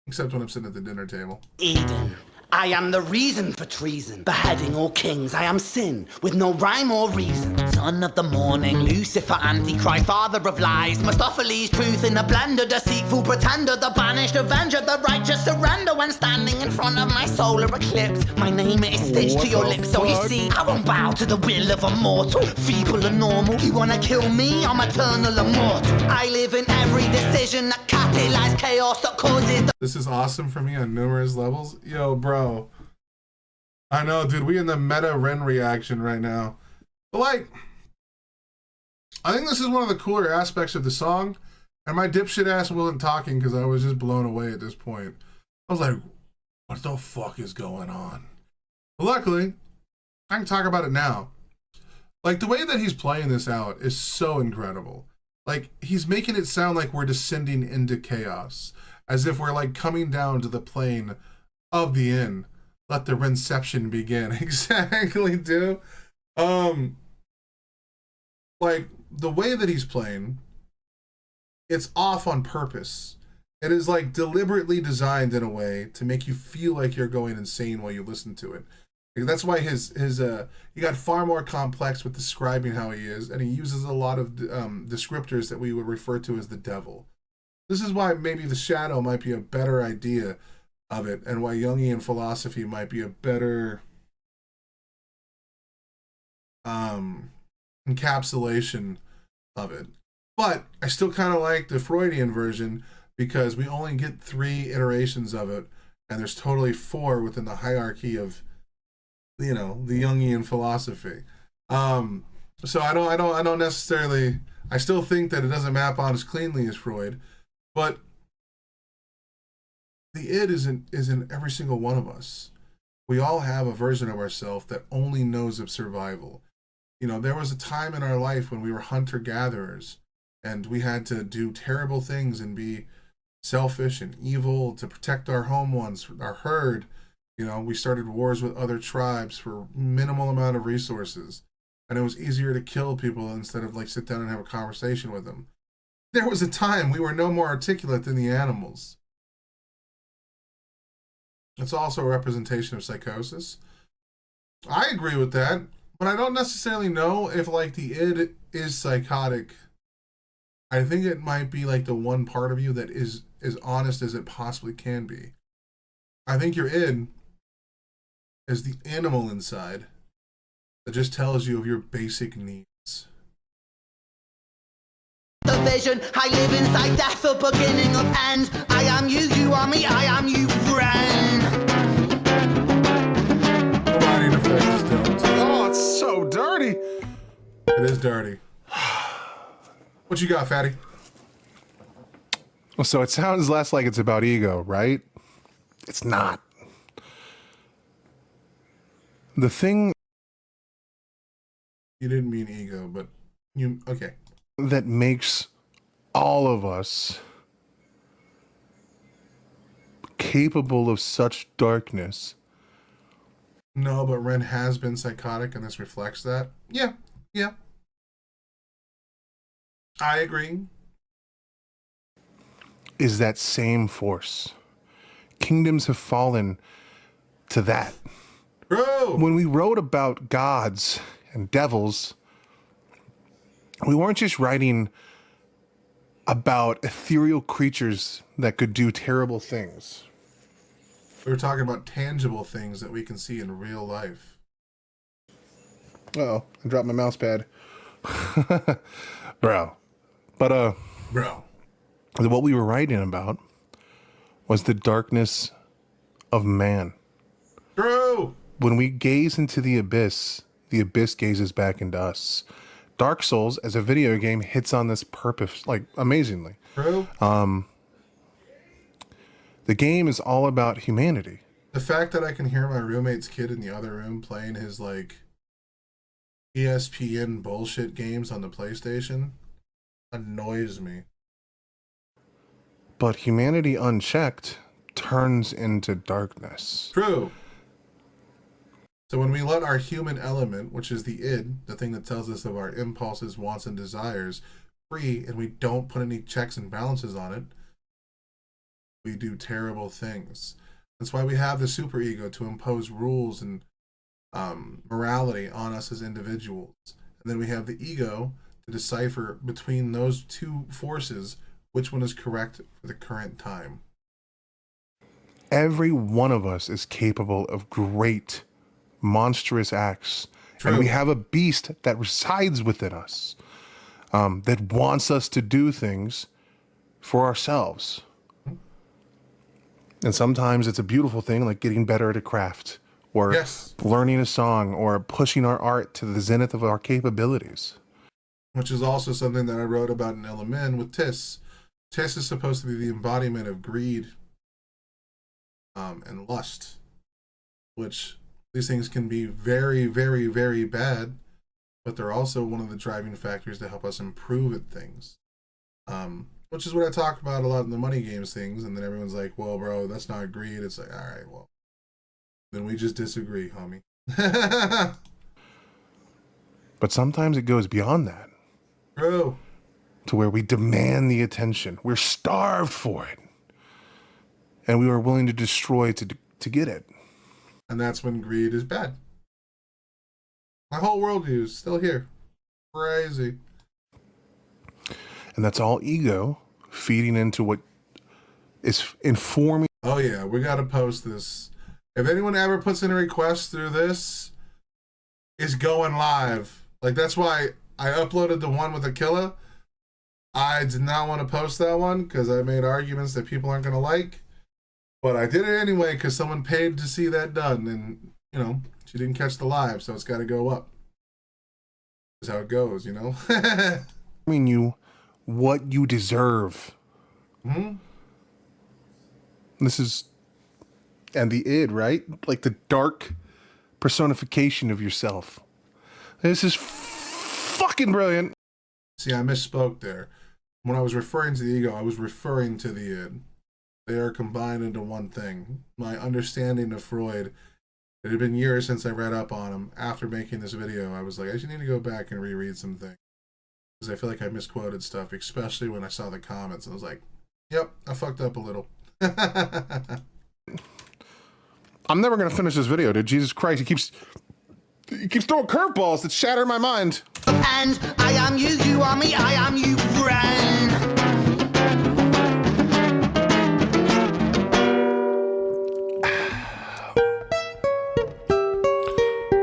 Except when I'm sitting at the dinner table.
Eden. I am the reason for treason, beheading all kings. I am sin, with no rhyme or reason. Son of the morning, Lucifer, Antichrist, father of lies. Mephistopheles, truth in a blender, deceitful pretender, the banished avenger, the righteous surrender. When standing in front of my solar eclipse, my name is stitched to your lips. So you see, I won't bow to the will of a mortal, feeble and normal. You wanna kill me? I'm eternal immortal. I live in every decision that catalyzes chaos that causes...
This is awesome for me on numerous levels. Yo, bro. I know, dude. We in the meta Ren reaction right now. But, like, I think this is one of the cooler aspects of the song. And my dipshit ass wasn't talking because I was just blown away at this point. I was like, what the fuck is going on? But luckily, I can talk about it now. Like, the way that he's playing this out is so incredible. Like, he's making it sound like we're descending into chaos. As if we're, like, coming down to the plane of the end. Let the Renception begin. Exactly, dude. Like, the way that he's playing, it's off on purpose. It is, like, deliberately designed in a way to make you feel like you're going insane while you listen to it. Like, that's why he got far more complex with describing how he is, and he uses a lot of descriptors that we would refer to as the devil. This is why maybe the shadow might be a better idea of it, and why Jungian philosophy might be a better encapsulation of it. But I still kind of like the Freudian version because we only get 3 iterations of it, and there's totally 4 within the hierarchy of, you know, the Jungian philosophy. So I don't necessarily. I still think that it doesn't map on as cleanly as Freud, but the id is in every single one of us. We all have a version of ourselves that only knows of survival. You know, there was a time in our life when we were hunter-gatherers and we had to do terrible things and be selfish and evil to protect our home ones, our herd. You know, we started wars with other tribes for minimal amount of resources. And it was easier to kill people instead of, like, sit down and have a conversation with them. There was a time we were no more articulate than the animals. It's also a representation of psychosis. I agree with that, but I don't necessarily know if, like, the id is psychotic. I think it might be, like, the one part of you that is as honest as it possibly can be. I think your id is the animal inside that just tells you of your basic needs.
The vision, I live inside death, the beginning of ends. I am you, you are me, I am you, friend.
Lighting effects don't.
Oh, it's so dirty.
It is dirty. What you got, fatty?
So it sounds less like it's about ego, right? It's not. The thing
You didn't mean ego, but you, okay.
that makes all of us capable of such darkness.
No, but Ren has been psychotic and this reflects that. Yeah. I agree.
Is that same force. Kingdoms have fallen to that.
Bro!
When we wrote about gods and devils, we weren't just writing about ethereal creatures that could do terrible things.
We were talking about tangible things that we can see in real life.
Uh-oh, I dropped my mouse pad. Bro. But,
Bro.
what we were writing about was the darkness of man.
True!
When we gaze into the abyss gazes back into us. Dark Souls, as a video game, hits on this purpose, like, amazingly.
True?
The game is all about humanity.
The fact that I can hear my roommate's kid in the other room playing his, like, ESPN bullshit games on the PlayStation annoys me.
But humanity unchecked turns into darkness.
True. So when we let our human element, which is the id, the thing that tells us of our impulses, wants, and desires, free, and we don't put any checks and balances on it, we do terrible things. That's why we have the superego, to impose rules and morality on us as individuals. And then we have the ego to decipher between those two forces which one is correct for the current time.
Every one of us is capable of great, monstrous acts.
True.
And we have a beast that resides within us, that wants us to do things for ourselves. And sometimes it's a beautiful thing, like getting better at a craft, or
Yes.
learning a song, or pushing our art to the zenith of our capabilities.
Which is also something that I wrote about in Element with Tis. Tis is supposed to be the embodiment of greed and lust, which these things can be very, very, very bad, but they're also one of the driving factors to help us improve at things. Which is what I talk about a lot in the money games things, and then everyone's like, well, bro, that's not greed. It's like, all right, well, then we just disagree, homie.
But sometimes it goes beyond that,
True.
to where we demand the attention. We're starved for it. And we are willing to destroy to get it.
And that's when greed is bad. My whole worldview is still here. Crazy.
And that's all ego feeding into what is informing.
Oh yeah, we gotta post this. If anyone ever puts in a request through this, it's going live. Like, that's why I uploaded the one with Aquila. I did not want to post that one because I made arguments that people aren't gonna like. But I did it anyway because someone paid to see that done, and you know, she didn't catch the live, so it's gotta go up. That's how it goes, you know?
You what you deserve.
Hmm?
This is, and the id, right? Like the dark personification of yourself. This is fucking brilliant.
See, I misspoke there. When I was referring to the ego, I was referring to the id. They are combined into one thing. My understanding of Freud, it had been years since I read up on him. After making this video, I was like, I just need to go back and reread some things. Because I feel like I misquoted stuff, especially when I saw the comments. I was like, yep, I fucked up a little.
I'm never gonna finish this video, dude. Jesus Christ, he keeps throwing curveballs that shatter my mind.
And I am you, you are me, I am you, Ren.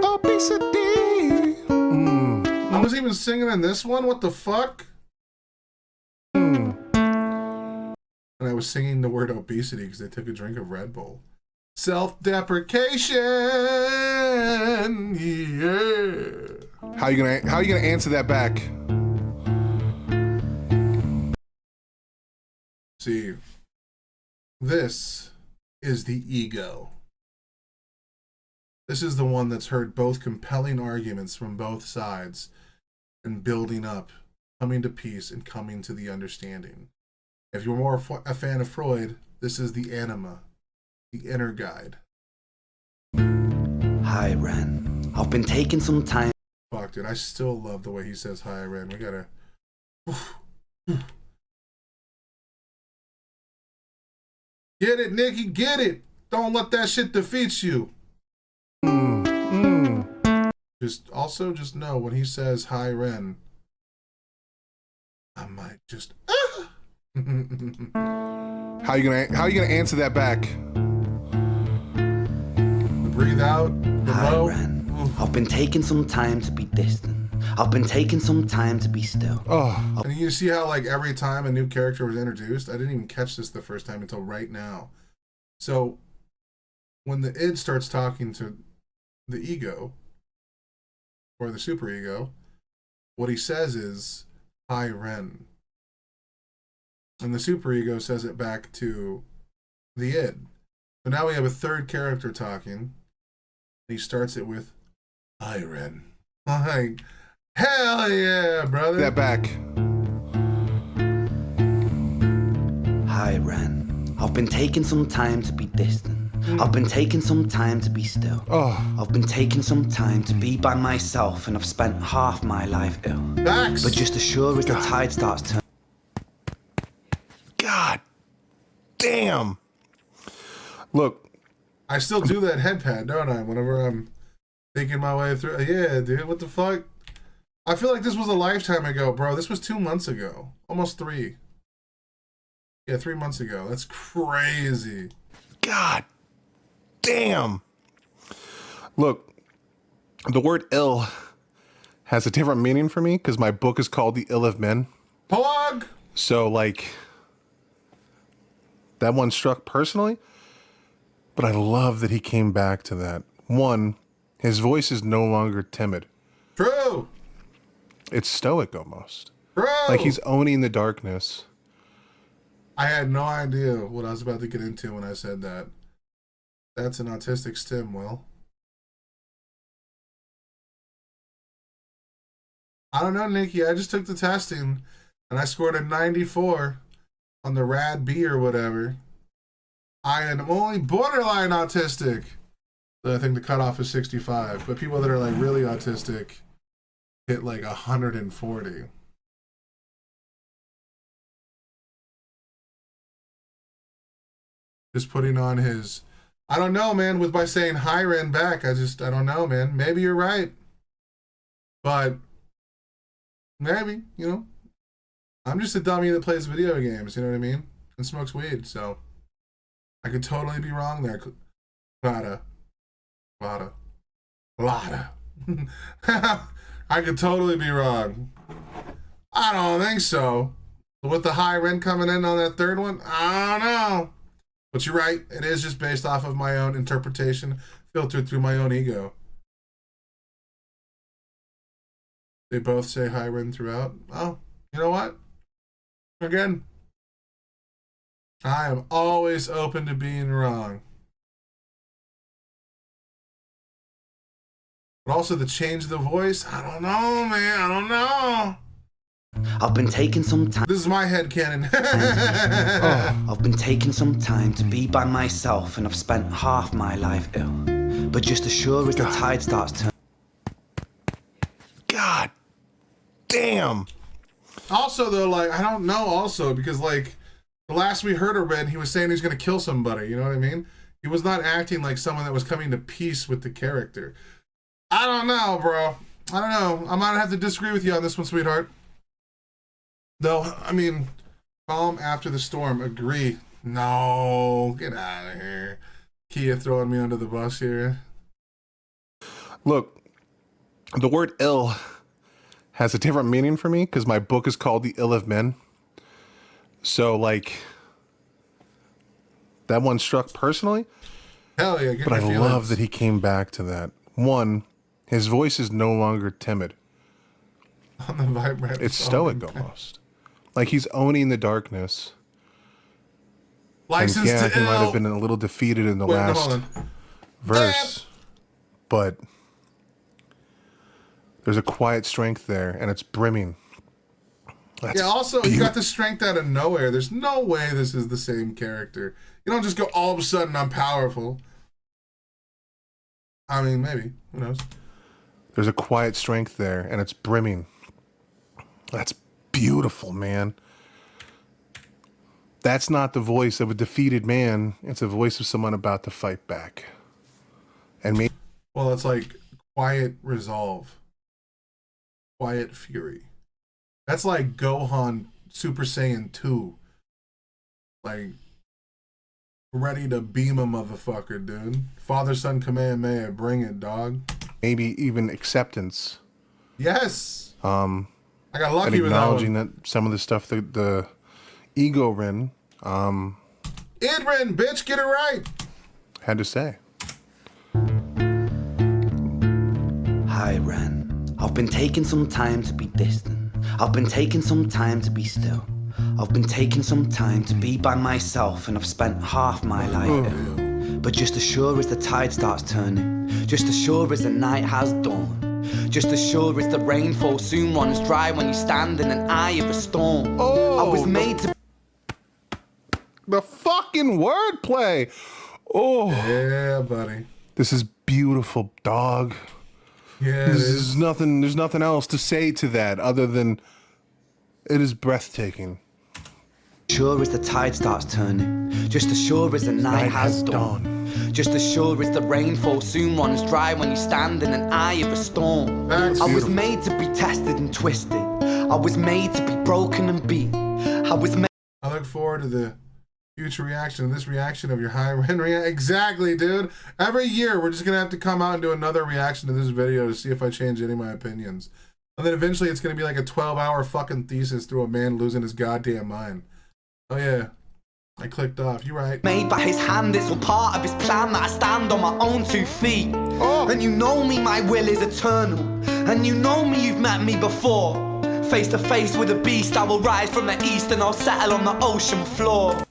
Obesity.
I was even singing in this one? What the fuck? And I was singing the word obesity because I took a drink of Red Bull. Self-deprecation, yeah.
How you gonna answer that back?
See, this is the ego. This is the one that's heard both compelling arguments from both sides and building up, coming to peace and coming to the understanding. If you're more a fan of Freud, this is the anima, the inner guide.
Hi, Ren. I've been taking some time.
Fuck, dude, I still love the way he says hi, Ren. We gotta... Get it, Nikki, get it! Don't let that shit defeat you. Just know when he says hi, Ren, I might just...
How you gonna answer that back?
Breathe out,
Hi,
below.
Ren. I've been taking some time to be distant. I've been taking some time to be still.
Oh,
And you see how, like, every time a new character was introduced, I didn't even catch this the first time until right now. So, when the id starts talking to the ego, or the superego, what he says is, hi, Ren. And the superego says it back to the id. So now we have a third character talking, and he starts it with, hi, Ren. Like, hell yeah, brother.
that back.
Hi, Ren. I've been taking some time to be distant. I've been taking some time to be still. I've been taking some time to be by myself, and I've spent half my life ill.
Facts.
But just as sure as the tide starts turning.
God damn. Look,
I still do that head pat, don't I? Whenever I'm thinking my way through. Yeah, dude, what the fuck? I feel like this was a lifetime ago, bro. This was 2 months ago. Almost 3. Yeah, 3 months ago. That's crazy.
God damn. Look, the word ill has a different meaning for me because my book is called The Ill of Men.
Plug!
So, like, that one struck personally, but I love that he came back to that. One, his voice is no longer timid.
True!
It's stoic almost.
True!
Like he's owning the darkness.
I had no idea what I was about to get into when I said that. That's an autistic stim, Will. I don't know, Nikki. I just took the testing and I scored a 94 on the RAD B or whatever. I am only borderline autistic. So I think the cutoff is 65. But people that are like really autistic hit like 140. Just putting on his, I don't know, man, with by saying hi Ren back, I don't know, man. Maybe you're right. But maybe, you know, I'm just a dummy that plays video games, you know what I mean? And smokes weed, so I could totally be wrong there. Lotta. I could totally be wrong. I don't think so. With the high Ren coming in on that third one, I don't know. But you're right. It is just based off of my own interpretation, filtered through my own ego. They both say hi Ren throughout. Oh, you know what? Again, I am always open to being wrong. But also the change of the voice, I don't know, man. I don't know.
I've been taking some time.
This is my headcanon.
I've been taking some time to be by myself, and I've spent half my life ill. But just as sure as the tide starts turning.
God damn.
Also, though, like, I don't know also, because, like, the last we heard of Ren, he was saying he's going to kill somebody, you know what I mean? He was not acting like someone that was coming to peace with the character. I don't know, bro. I don't know. I might have to disagree with you on this one, sweetheart. Though, I mean, calm after the storm, agree. No, get out of here. Kia throwing me under the bus here.
Look, the word ill has a different meaning for me because my book is called The Ill of Men. So, like, that one struck personally.
Hell yeah,
but I love that he came back to that. One, his voice is no longer timid.
On the vibrator.
It's stoic almost. Like he's owning the darkness.
License
and yeah,
to
he
ill.
might have been a little defeated in the last verse. But there's a quiet strength there, and it's brimming. That's
yeah, also, you got the strength out of nowhere. There's no way this is the same character. You don't just go, all of a sudden, I'm powerful. I mean, maybe. Who knows?
There's a quiet strength there, and it's brimming. That's beautiful, man. That's not the voice of a defeated man. It's a voice of someone about to fight back. And maybe...
Well, it's like quiet resolve. Quiet fury. That's like Gohan Super Saiyan 2. Like, ready to beam a motherfucker, dude. Father, son, Kamehameha, bring it, dog.
maybe even acceptance.
Yes. I got lucky
and
with that one.
acknowledging that some of the stuff that the ego Ren
Ren, bitch, get it right.
had to say.
Hi, Ren. I've been taking some time to be distant. I've been taking some time to be still. I've been taking some time to be by myself, and I've spent half my life ill. But just as sure as the tide starts turning, just as sure as the night has dawned, just as sure as the rainfall soon runs dry when you stand in an eye of a storm. I was made to...
The fucking wordplay. Oh,
Yeah, buddy.
this is beautiful, dog.
Yeah,
This is nothing. There's nothing else to say to that other than it is breathtaking.
Sure as the tide starts turning, just as sure as the night has dawned, just as sure as the rainfall soon runs dry when you stand in an eye of a storm.
That's
I was
beautiful.
made to be tested and twisted. I was made to be broken and beat. I was made.
I look forward to the future reaction, this reaction of your High Ren react. Exactly, dude. Every year, we're just going to have to come out and do another reaction to this video to see if I change any of my opinions. And then eventually it's going to be like a 12-hour fucking thesis through a man losing his goddamn mind. Oh, yeah. I clicked off. You're right.
Made by his hand, it's all part of his plan that I stand on my own 2 feet.
Oh.
And you know me, my will is eternal. And you know me, you've met me before. Face to face with a beast, I will rise from the east and I'll settle on the ocean floor.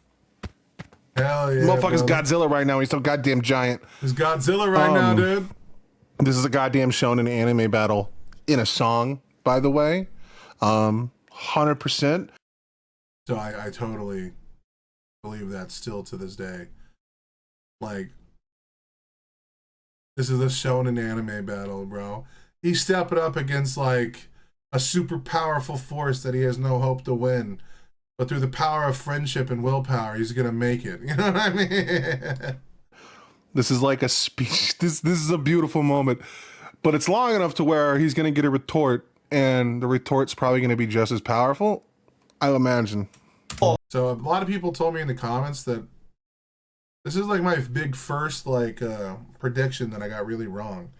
Hell yeah.
Motherfucker's
brother.
Godzilla right now. He's so goddamn giant.
There's Godzilla right now, dude.
This is a goddamn shonen anime battle in a song, by the way. 100%.
So I totally believe that still to this day. Like, this is a shonen anime battle, bro. He's stepping up against, like, a super powerful force that he has no hope to win. But through the power of friendship and willpower, he's going to make it. You know what I mean?
This is like a speech. This is a beautiful moment. But it's long enough to where he's going to get a retort, and the retort's probably going to be just as powerful, I imagine.
So a lot of people told me in the comments that this is like my big first prediction that I got really wrong.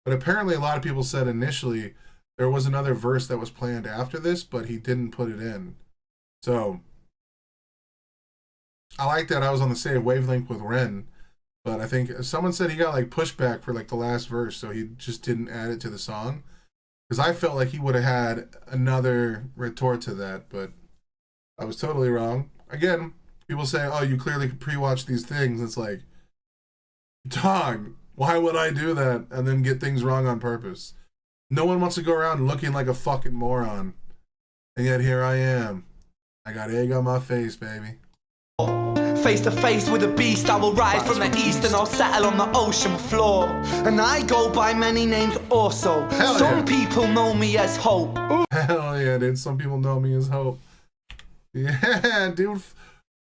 But apparently a lot of people said initially there was another verse that was planned after this, but he didn't put it in. So I like that I was on the same wavelength with Ren, but I think someone said he got like pushback for like the last verse, so he just didn't add it to the song. Because I felt like he would have had another retort to that, but I was totally wrong. Again, people say, oh, you clearly pre-watch these things. It's like, dog, why would I do that and then get things wrong on purpose? No one wants to go around looking like a fucking moron. And yet here I am. I got egg on my face, baby.
Face to face with a beast, I will rise from the east and I'll settle on the ocean floor. And I go by many names also.
Hell
Some
yeah.
people know me as Hope.
Hell yeah, dude. Some people know me as Hope. Yeah, dude.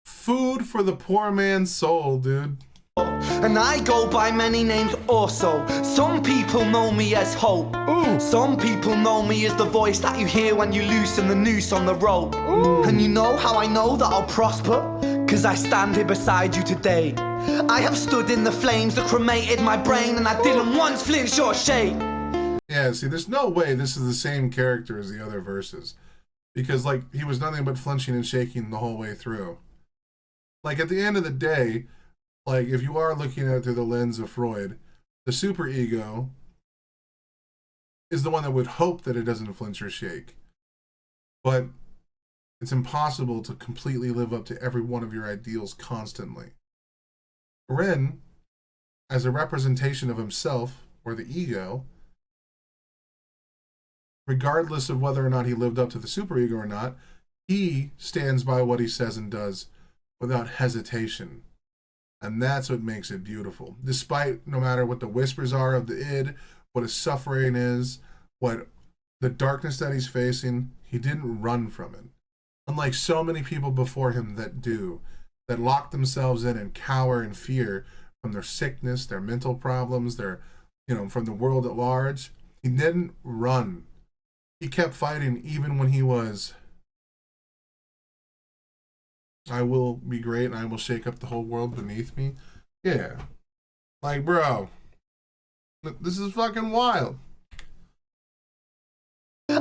Food for the poor man's soul, dude.
And I go by many names also. Some people know me as Hope. Some people know me as the voice that you hear when you loosen the noose on the rope. And you know how I know that I'll prosper? Cause I stand here beside you today. I have stood in the flames that cremated my brain, and I didn't once flinch or shake.
Yeah, see, there's no way this is the same character as the other verses. Because, like, he was nothing but flinching and shaking the whole way through. Like, at the end of the day, like, if you are looking at it through the lens of Freud, the superego is the one that would hope that it doesn't flinch or shake. But it's impossible to completely live up to every one of your ideals constantly. Ren, as a representation of himself, or the ego, regardless of whether or not he lived up to the superego or not, he stands by what he says and does without hesitation. And that's what makes it beautiful. Despite, no matter what the whispers are of the id, what his suffering is, what the darkness that he's facing, he didn't run from it. Unlike so many people before him that do, that lock themselves in and cower in fear from their sickness, their mental problems, their, from the world at large. He didn't run. He kept fighting even when he was, I will be great and I will shake up the whole world beneath me. Yeah. Like, bro, this is fucking wild.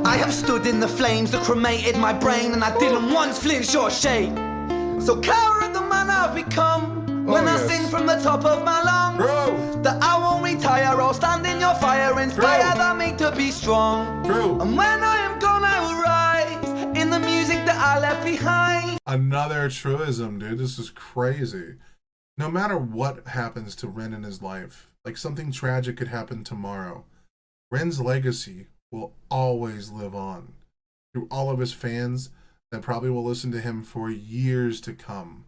I have stood in the flames that cremated my brain, and I didn't once flinch or shake. So cower at the man I've become when I sing from the top of my lungs.
Bro.
That I won't retire, I'll stand in your fire, inspire
True.
that me to be strong.
True.
And when I am gone, I will rise in the music that I left behind.
Another truism, dude. This is crazy. No matter what happens to Ren in his life, like something tragic could happen tomorrow, Ren's legacy will always live on through all of his fans that probably will listen to him for years to come.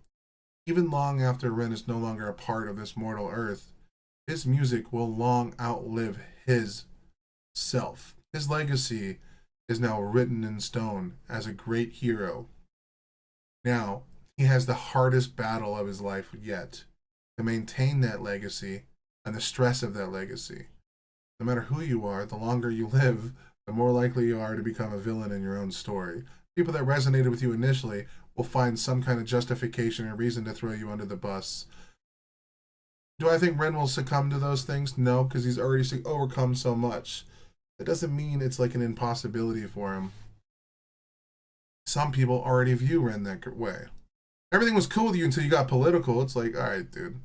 even long after Ren is no longer a part of this mortal earth, his music will long outlive his self. His legacy is now written in stone as a great hero. Now, he has the hardest battle of his life yet to maintain that legacy and the stress of that legacy. No matter who you are, the longer you live, the more likely you are to become a villain in your own story. People that resonated with you initially will find some kind of justification or reason to throw you under the bus. Do I think Ren will succumb to those things? No, because he's already overcome so much. That doesn't mean it's like an impossibility for him. Some people already view Ren that way. Everything was cool with you until you got political. It's like, all right, dude.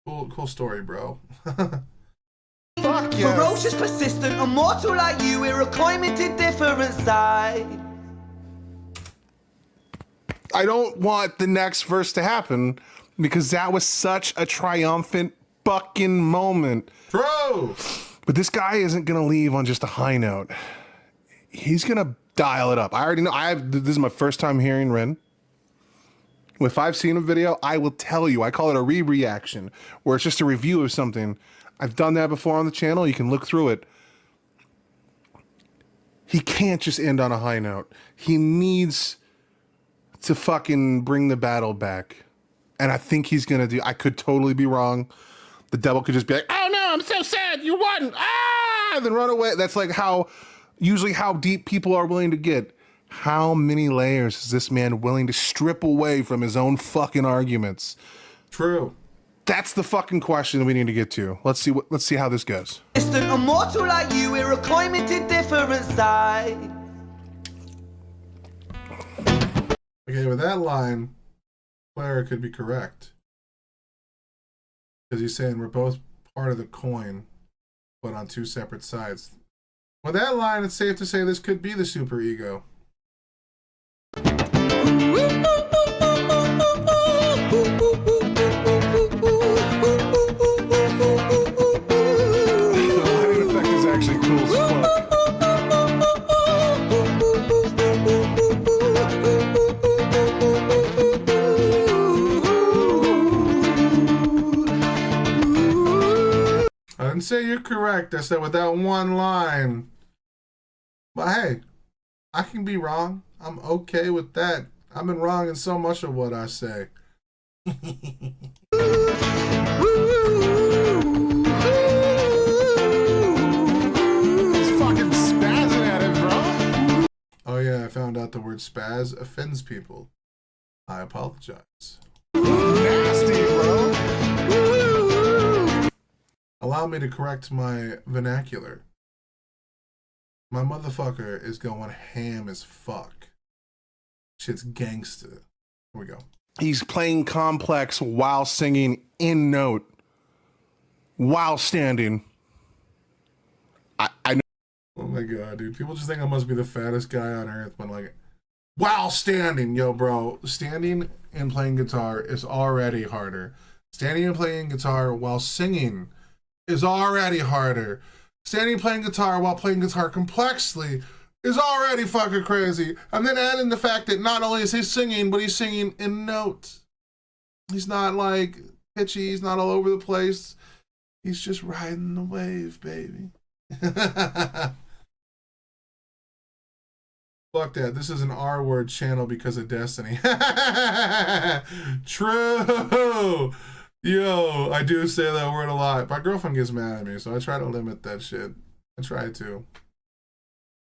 Cool story, bro.
Fuck yes.
Ferocious, persistent, immortal like you, we're a climate different side.
I don't want the next verse to happen because that was such a triumphant fucking moment.
True.
But this guy isn't gonna leave on just a high note. He's gonna dial it up. I already know. This is my first time hearing Ren. If I've seen a video, I will tell you. I call it a re-reaction, where it's just a review of something. I've done that before on the channel. You can look through it. He can't just end on a high note. He needs to fucking bring the battle back. And I think he's gonna do. I could totally be wrong. The devil could just be like, "Oh no, I'm so sad. You won. Ah!" And then run away. That's like usually how deep people are willing to get. How many layers is this man willing to strip away from his own fucking arguments?
True.
That's the fucking question we need to get to. Let's see how this goes.
Distant, immortal like you, we're a climate different side.
Okay, with that line, Clara could be correct. Because he's saying we're both part of the coin, but on two separate sides. With that line, it's safe to say this could be the super ego. I didn't say you're correct. I said with that one line. But hey, I can be wrong. I'm okay with that. I've been wrong in so much of what I say.
He's fucking spazzing at it, bro.
Oh yeah, I found out the word spaz offends people. I apologize.
Nasty, bro.
Allow me to correct my vernacular. My motherfucker is going ham as fuck. Shit's gangster. Here we go.
He's playing complex while singing in note, while standing. I know.
Oh my god, dude. People just think I must be the fattest guy on earth when like, while standing. Yo, bro, standing and playing guitar is already harder. Standing and playing guitar while singing is already harder. Standing and playing guitar while playing guitar complexly is already fucking crazy. And then add in the fact that not only is he singing, but he's singing in notes. He's not like pitchy, he's not all over the place. He's just riding the wave, baby. Fuck that. This is an R-word channel because of Destiny. True. Yo, I do say that word a lot. My girlfriend gets mad at me, so I try to limit that shit. I try to.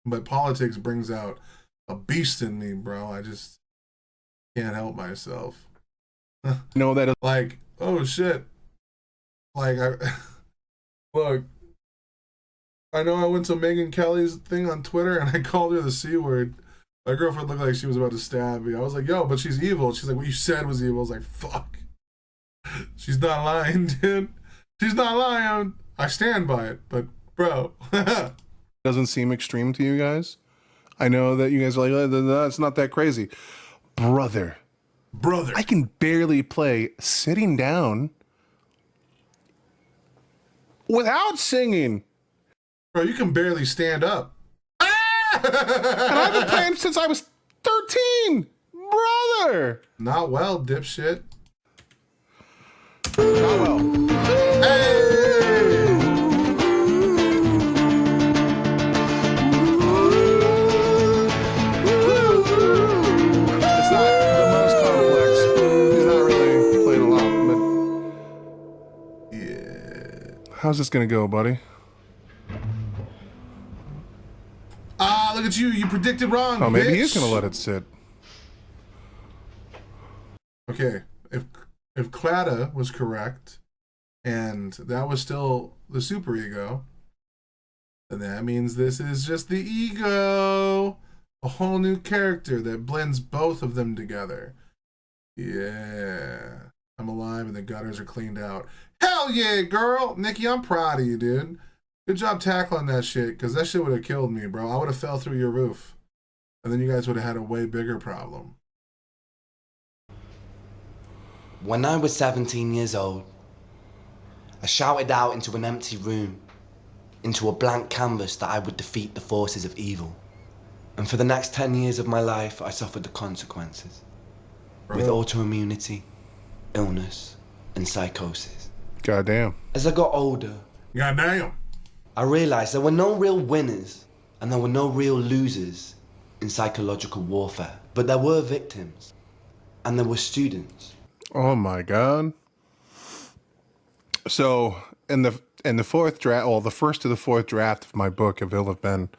But politics brings out a beast in me, bro. I just can't help myself.
know that.
Like, oh shit. Like, look, I know I went to Megyn Kelly's thing on Twitter and I called her the C word. My girlfriend looked like she was about to stab me. I was like, yo, but she's evil. She's like, what you said was evil. I was like, fuck. She's not lying, dude. She's not lying. I stand by it, but bro.
Doesn't seem extreme to you guys. I know that you guys are like, it's not that crazy. Brother. I can barely play sitting down without singing.
Bro, you can barely stand up.
And I've been playing since I was 13. Brother!
Not well, dipshit.
Not well.
Hey!
It's not the most complex. He's not really played a lot, but
Yeah.
how's this gonna go, buddy?
Ah, look at you. You predicted wrong,
Oh, maybe
bitch.
he's gonna let it sit.
Okay, if Clada was correct, and that was still the superego, then that means this is just the ego. A whole new character that blends both of them together. Yeah. I'm alive and the gutters are cleaned out. Hell yeah, girl! Nikki, I'm proud of you, dude. Good job tackling that shit, because that shit would have killed me, bro. I would have fell through your roof. And then you guys would have had a way bigger problem.
When I was 17 years old, I shouted out into an empty room, into a blank canvas, that I would defeat the forces of evil. And for the next 10 years of my life, I suffered the consequences.
Bro.
With autoimmunity, illness, and psychosis.
Goddamn.
As I got older,
Goddamn.
I realized there were no real winners and there were no real losers in psychological warfare. But there were victims and there were students.
Oh my god. So in the fourth draft, well, the first to the fourth draft of my book of Ill have been,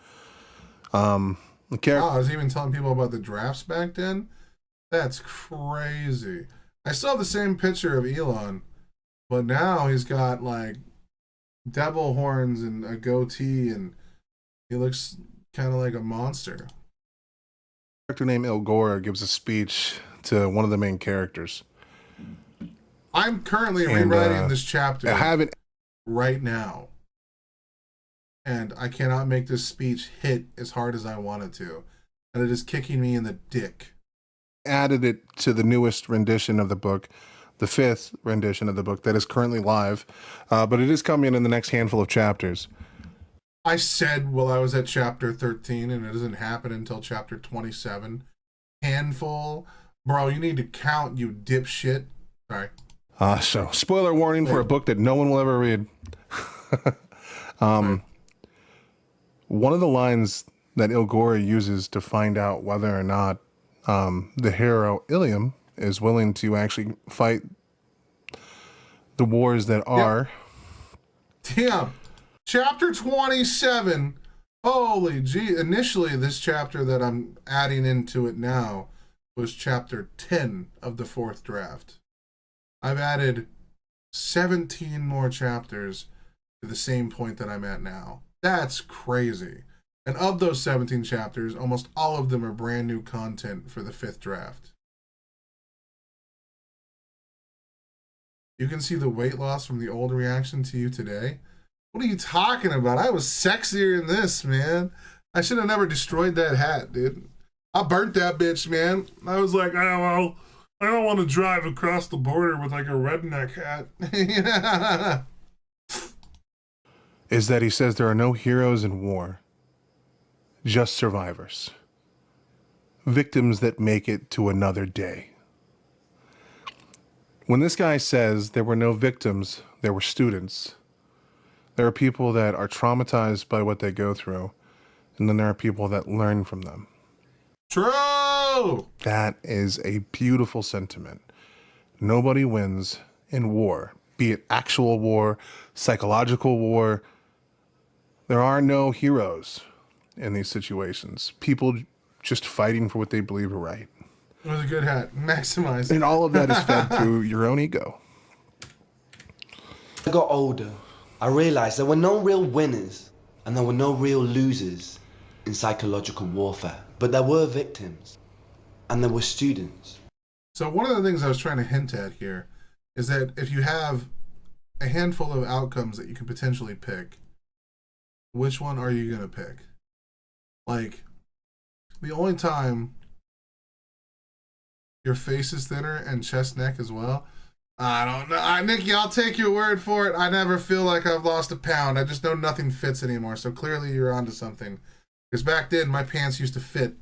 the character.
Wow, I was even telling people about the drafts back then. That's crazy. I still have the same picture of Elon, but now he's got like devil horns and a goatee, and he looks kind of like a monster.
Character named Ilgora gives a speech to one of the main characters.
I'm currently
And,
rewriting this chapter
I haven't
right now, and I cannot make this speech hit as hard as I want it to, and it is kicking me in the dick.
added it to the newest rendition of the book, the fifth rendition of the book that is currently live, but it is coming in the next handful of chapters.
I said while I was at chapter 13, and it doesn't happen until chapter 27. Handful. Bro, you need to count, you dipshit. Sorry.
So, spoiler warning for a book that no one will ever read. One of the lines that Ilgora uses to find out whether or not the hero Ilium is willing to actually fight the wars that are.
Damn. Chapter 27. Holy gee. Initially, this chapter that I'm adding into it now was chapter 10 of the fourth draft. I've added 17 more chapters to the same point that I'm at now. That's crazy. And of those 17 chapters, almost all of them are brand new content for the fifth draft. You can see the weight loss from the old reaction to you today. What are you talking about? I was sexier in this, man. I should have never destroyed that hat, dude. I burnt that bitch, man. I was like, oh, well, I don't want to drive across the border with like a redneck hat. Yeah.
Is that he says there are no heroes in war, just survivors. Victims that make it to another day. When this guy says there were no victims, there were students, there are people that are traumatized by what they go through, and then there are people that learn from them.
True.
That is a beautiful sentiment. Nobody wins in war, be it actual war, psychological war. There are no heroes in these situations. People just fighting for what they believe are right.
It was a good hat. Maximized.
And all of that is fed through your own ego.
As I got older, I realized there were no real winners and there were no real losers in psychological warfare. But there were victims and there were students.
So one of the things I was trying to hint at here is that if you have a handful of outcomes that you can potentially pick, which one are you going to pick? Like, the only time your face is thinner and chest neck as well, I don't know. Nikki, I'll take your word for it. I never feel like I've lost a pound. I just know nothing fits anymore. So clearly you're onto something. Because back then, my pants used to fit,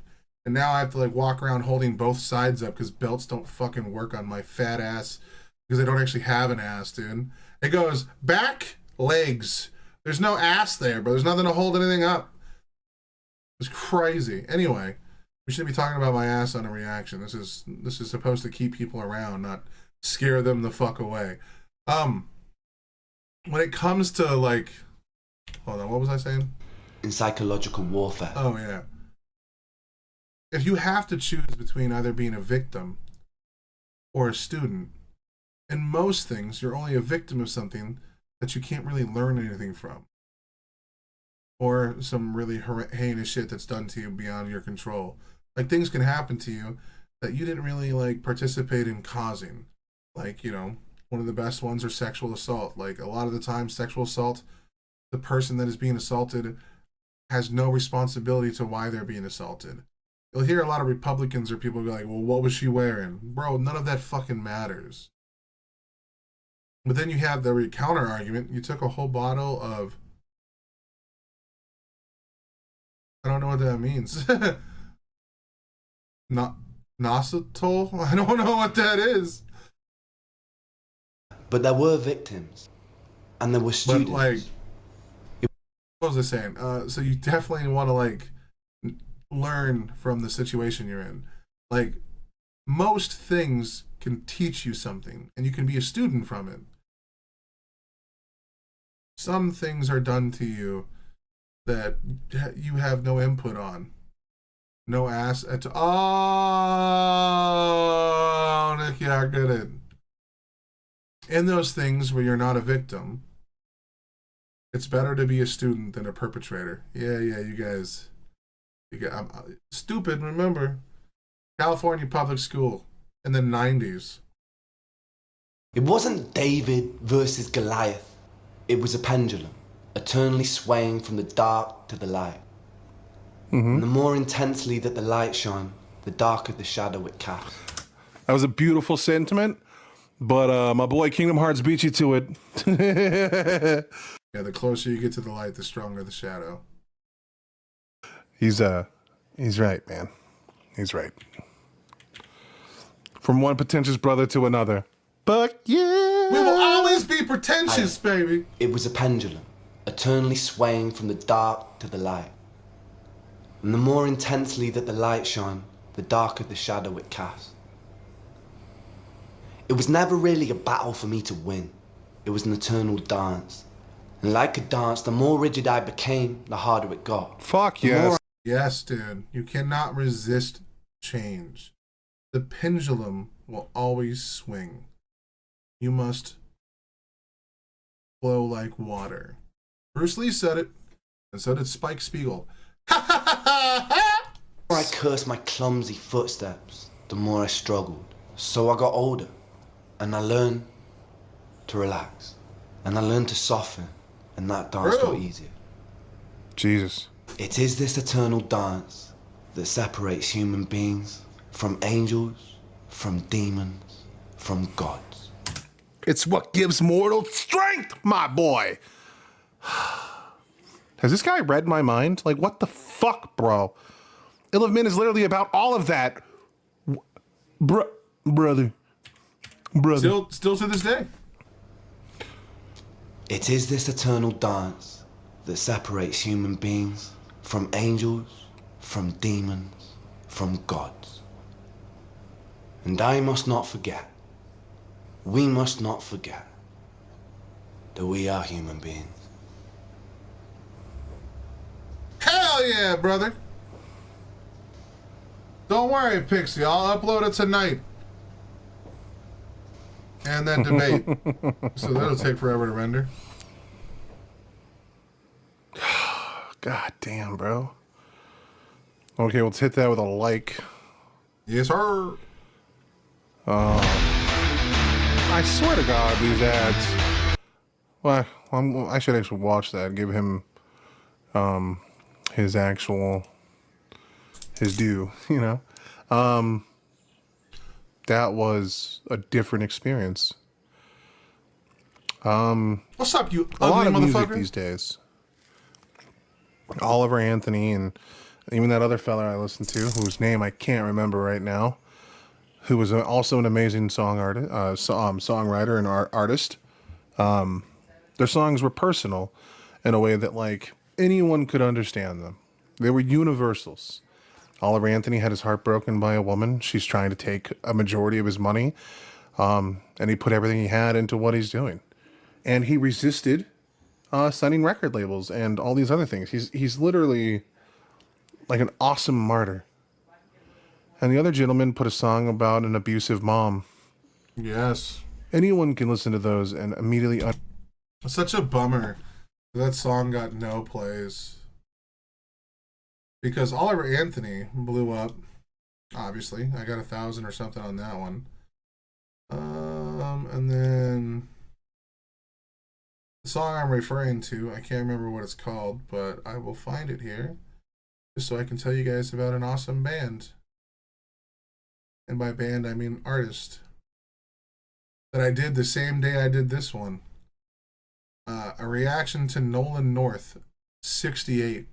And now I have to like walk around holding both sides up because belts don't fucking work on my fat ass because I don't actually have an ass, dude. It goes back, legs. There's no ass there, but there's nothing to hold anything up. It's crazy. Anyway, we should be talking about my ass on a reaction. This is supposed to keep people around, not scare them the fuck away. When it comes to like, hold on, what was I saying?
In psychological warfare.
Oh yeah. If you have to choose between either being a victim or a student, in most things you're only a victim of something that you can't really learn anything from. Or some really heinous shit that's done to you beyond your control. Like things can happen to you that you didn't really like participate in causing. Like, you know, one of the best ones are sexual assault. Like a lot of the time sexual assault, the person that is being assaulted has no responsibility to why they're being assaulted. You'll hear a lot of Republicans or people go like, well, what was she wearing? Bro, none of that fucking matters. But then you have the counter argument. You took a whole bottle of, I don't know what that means. Nositol? I don't know what that is.
But there were victims. And there were students.
But like, what was I saying? So you definitely want to like learn from the situation you're in. Like, most things can teach you something, and you can be a student from it. Some things are done to you that you have no input on. No ass at all. Oh, Nikki, I get it. In those things where you're not a victim, it's better to be a student than a perpetrator. Yeah, you guys. I'm stupid, remember. California public school in the 90s.
It wasn't David versus Goliath. It was a pendulum, eternally swaying from the dark to the light. And the more intensely that the light shone, the darker the shadow it cast.
That was a beautiful sentiment, but my boy Kingdom Hearts beat you to it.
Yeah, the closer you get to the light, the stronger the shadow.
He's right, man. He's right. From one pretentious brother to another. But yeah.
We will always be pretentious, baby.
It was a pendulum, eternally swaying from the dark to the light. And the more intensely that the light shone, the darker the shadow it cast. It was never really a battle for me to win. It was an eternal dance. And like a dance, the more rigid I became, the harder it got.
Fuck yes.
Yes, dude. You cannot resist change. The pendulum will always swing. You must flow like water. Bruce Lee said it, and so did Spike Spiegel.
The more I cursed my clumsy footsteps, the more I struggled. So I got older, and I learned to relax. And I learned to soften, and that dance got easier.
Jesus.
It is this eternal dance that separates human beings from angels, from demons, from gods.
It's what gives mortal strength, my boy. Has this guy read my mind? Like, what the fuck, bro? Ill of Men is literally about all of that. Brother.
Still to this day.
It is this eternal dance that separates human beings from angels, from demons, from gods. And I must not forget, we must not forget that we are human beings.
Hell yeah, brother. Don't worry, Pixie. I'll upload it tonight. And that debate. So that'll take forever to render.
God damn, bro. Okay, let's hit that with a like.
Yes, sir.
I swear to God, these ads. Well, I should actually watch that. Give him his due. You know, that was a different experience.
What's up, you
a lot
ugly
of music
motherfucker?
these days. Oliver Anthony and Even that other fella I listened to, whose name I can't remember right now, who was also an amazing songwriter and artist. Their songs were personal in a way that like anyone could understand them. They were universals. Oliver Anthony had his heart broken by a woman. She's trying to take a majority of his money, and he put everything he had into what he's doing. And he resisted signing record labels and all these other things. He's literally like an awesome martyr. And the other gentleman put a song about an abusive mom.
Yes.
Anyone can listen to those and immediately...
It's such a bummer that song got no plays. Because Oliver Anthony blew up, obviously. I got 1,000 or something on that one. And then the song I'm referring to, I can't remember what it's called, but I will find it here just so I can tell you guys about an awesome band. And by band, I mean artist. That I did the same day I did this one. A reaction to Nolan North, 68.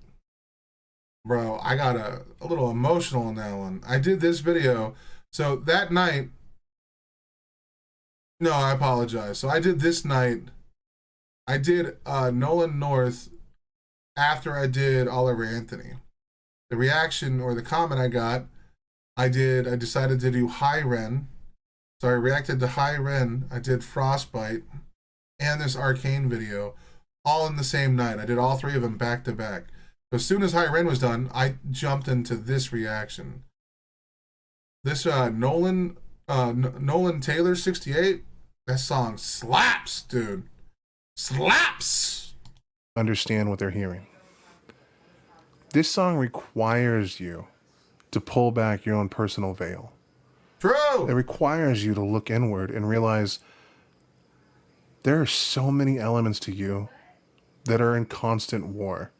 Bro, I got a little emotional in that one. I did this video. So that night... No, I apologize. So I did this night. I did Nolan North after I did Oliver Anthony. The reaction or the comment I got, I decided to do HI Ren. So I reacted to HI Ren. I did Frostbite and this Arcane video all in the same night. I did all three of them back to back. So as soon as HI Ren was done, I jumped into this reaction. This Nolan Taylor 68, that song slaps, dude. Slaps!
Understand what they're hearing. This song requires you to pull back your own personal veil.
True!
It requires you to look inward and realize there are so many elements to you that are in constant war.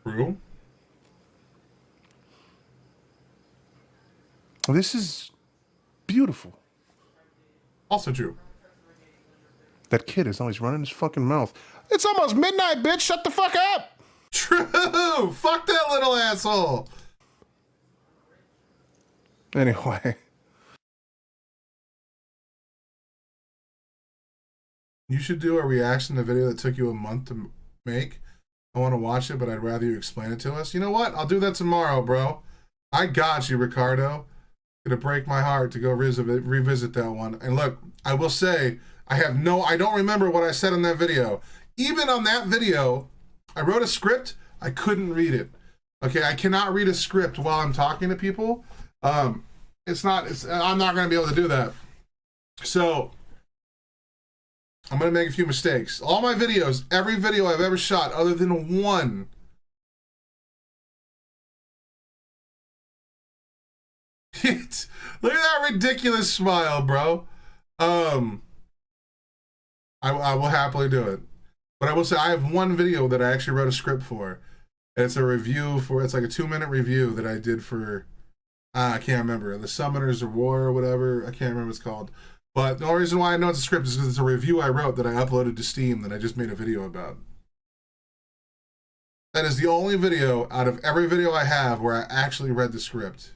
True.
This is beautiful.
Also true.
That kid is always running his fucking mouth. It's almost midnight, bitch. Shut the fuck up.
True! Fuck that little asshole!
Anyway.
You should do a reaction to a video that took you a month to make. I want to watch it, but I'd rather you explain it to us. You know what? I'll do that tomorrow, bro. I got you, Ricardo. Gonna break my heart to go revisit that one. And look, I will say, I don't remember what I said in that video. Even on that video, I wrote a script, I couldn't read it. Okay, I cannot read a script while I'm talking to people. I'm not gonna be able to do that. So, I'm gonna make a few mistakes. All my videos, every video I've ever shot, other than one, look at that ridiculous smile, bro. I will happily do it. But I will say I have one video that I actually wrote a script for. It's a review for, it's like a 2-minute review that I did for, I can't remember, The Summoners of War or whatever. I can't remember what it's called. But the only reason why I know it's a script is because it's a review I wrote that I uploaded to Steam that I just made a video about. That is the only video out of every video I have where I actually read the script.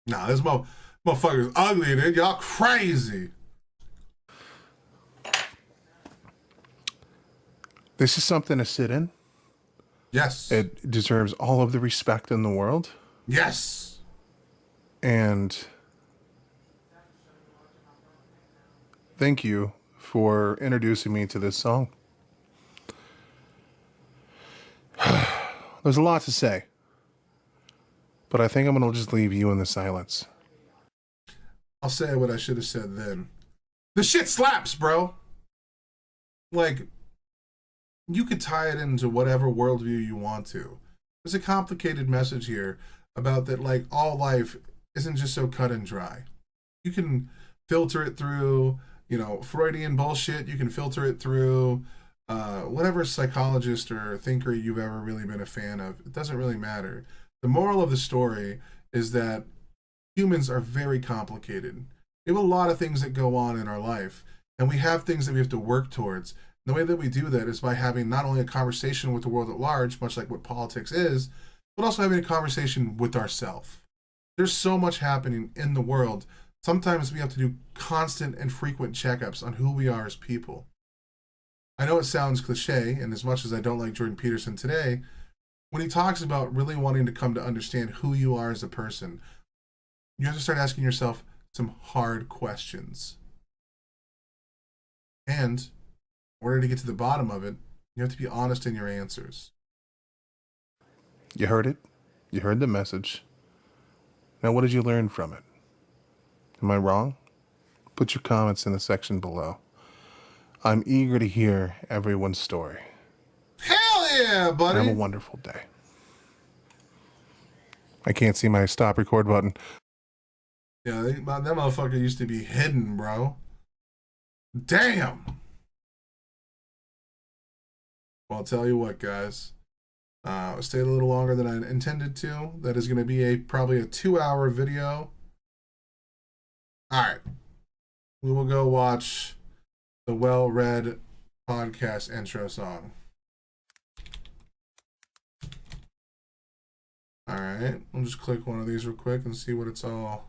Nah, this motherfucker's ugly, dude. Y'all crazy.
This is something to sit in.
Yes.
It deserves all of the respect in the world.
Yes.
And thank you for introducing me to this song. There's a lot to say, but I think I'm going to just leave you in the silence.
I'll say what I should have said then. The shit slaps, bro. Like, you could tie it into whatever worldview you want to. There's a complicated message here about that, like, all life isn't just so cut and dry. You can filter it through, Freudian bullshit. You can filter it through whatever psychologist or thinker you've ever really been a fan of. It doesn't really matter. The moral of the story is that humans are very complicated. We have a lot of things that go on in our life, and we have things that we have to work towards. The way that we do that is by having not only a conversation with the world at large, much like what politics is, but also having a conversation with ourselves. There's so much happening in the world. Sometimes we have to do constant and frequent checkups on who we are as people. I know it sounds cliche, and as much as I don't like Jordan Peterson today, when he talks about really wanting to come to understand who you are as a person, you have to start asking yourself some hard questions. And in order to get to the bottom of it, you have to be honest in your answers.
You heard it. You heard the message. Now, what did you learn from it? Am I wrong? Put your comments in the section below. I'm eager to hear everyone's story.
Hell yeah, buddy!
Have a wonderful day. I can't see my stop record button.
Yeah, that motherfucker used to be hidden, bro. Damn! Well, I'll tell you what, guys. I stayed a little longer than I intended to. That is going to be probably a 2-hour video. Alright. We will go watch the well-read podcast intro song. Alright. I'll just click one of these real quick and see what it's all...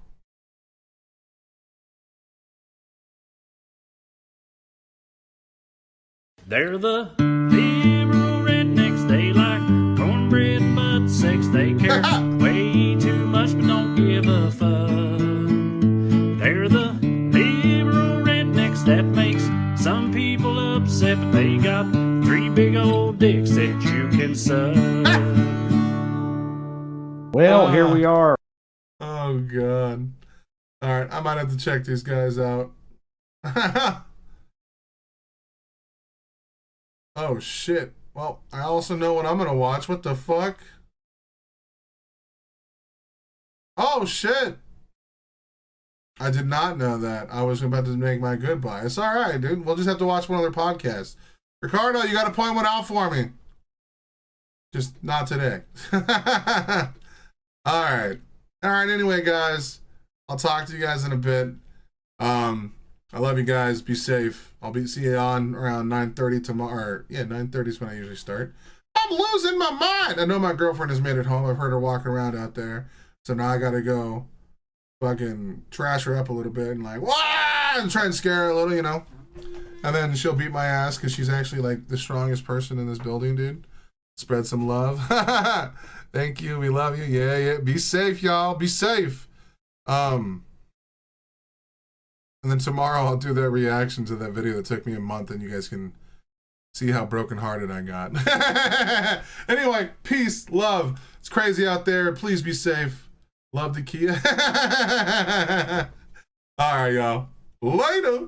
They're the liberal rednecks. They like cornbread and butt sex. They care way too much but don't give a fuck. They're the liberal rednecks that makes some people upset, but they got 3 big old dicks that you can suck.
Well, here we are.
Oh, God. Alright, I might have to check these guys out. Oh, shit. Well, I also know what I'm gonna watch. What the fuck? Oh, shit. I did not know that. I was about to make my goodbye. It's alright, dude. We'll just have to watch one other podcast. Ricardo, you gotta point one out for me. Just not today. Alright. Alright, anyway, guys. I'll talk to you guys in a bit. I love you guys. Be safe. I'll see you on around 9:30 tomorrow. Yeah, 9:30 is when I usually start. I'm losing my mind. I know my girlfriend has made it home. I've heard her walking around out there. So now I gotta go fucking trash her up a little bit and like, wah! And try and scare her a little, you know. And then she'll beat my ass because she's actually like the strongest person in this building, dude. Spread some love. Thank you. We love you. Yeah, yeah. Be safe, y'all. Be safe. And then tomorrow I'll do that reaction to that video that took me a month and you guys can see how brokenhearted I got. Anyway, peace, love. It's crazy out there. Please be safe. Love the Kia. All right, y'all. Later.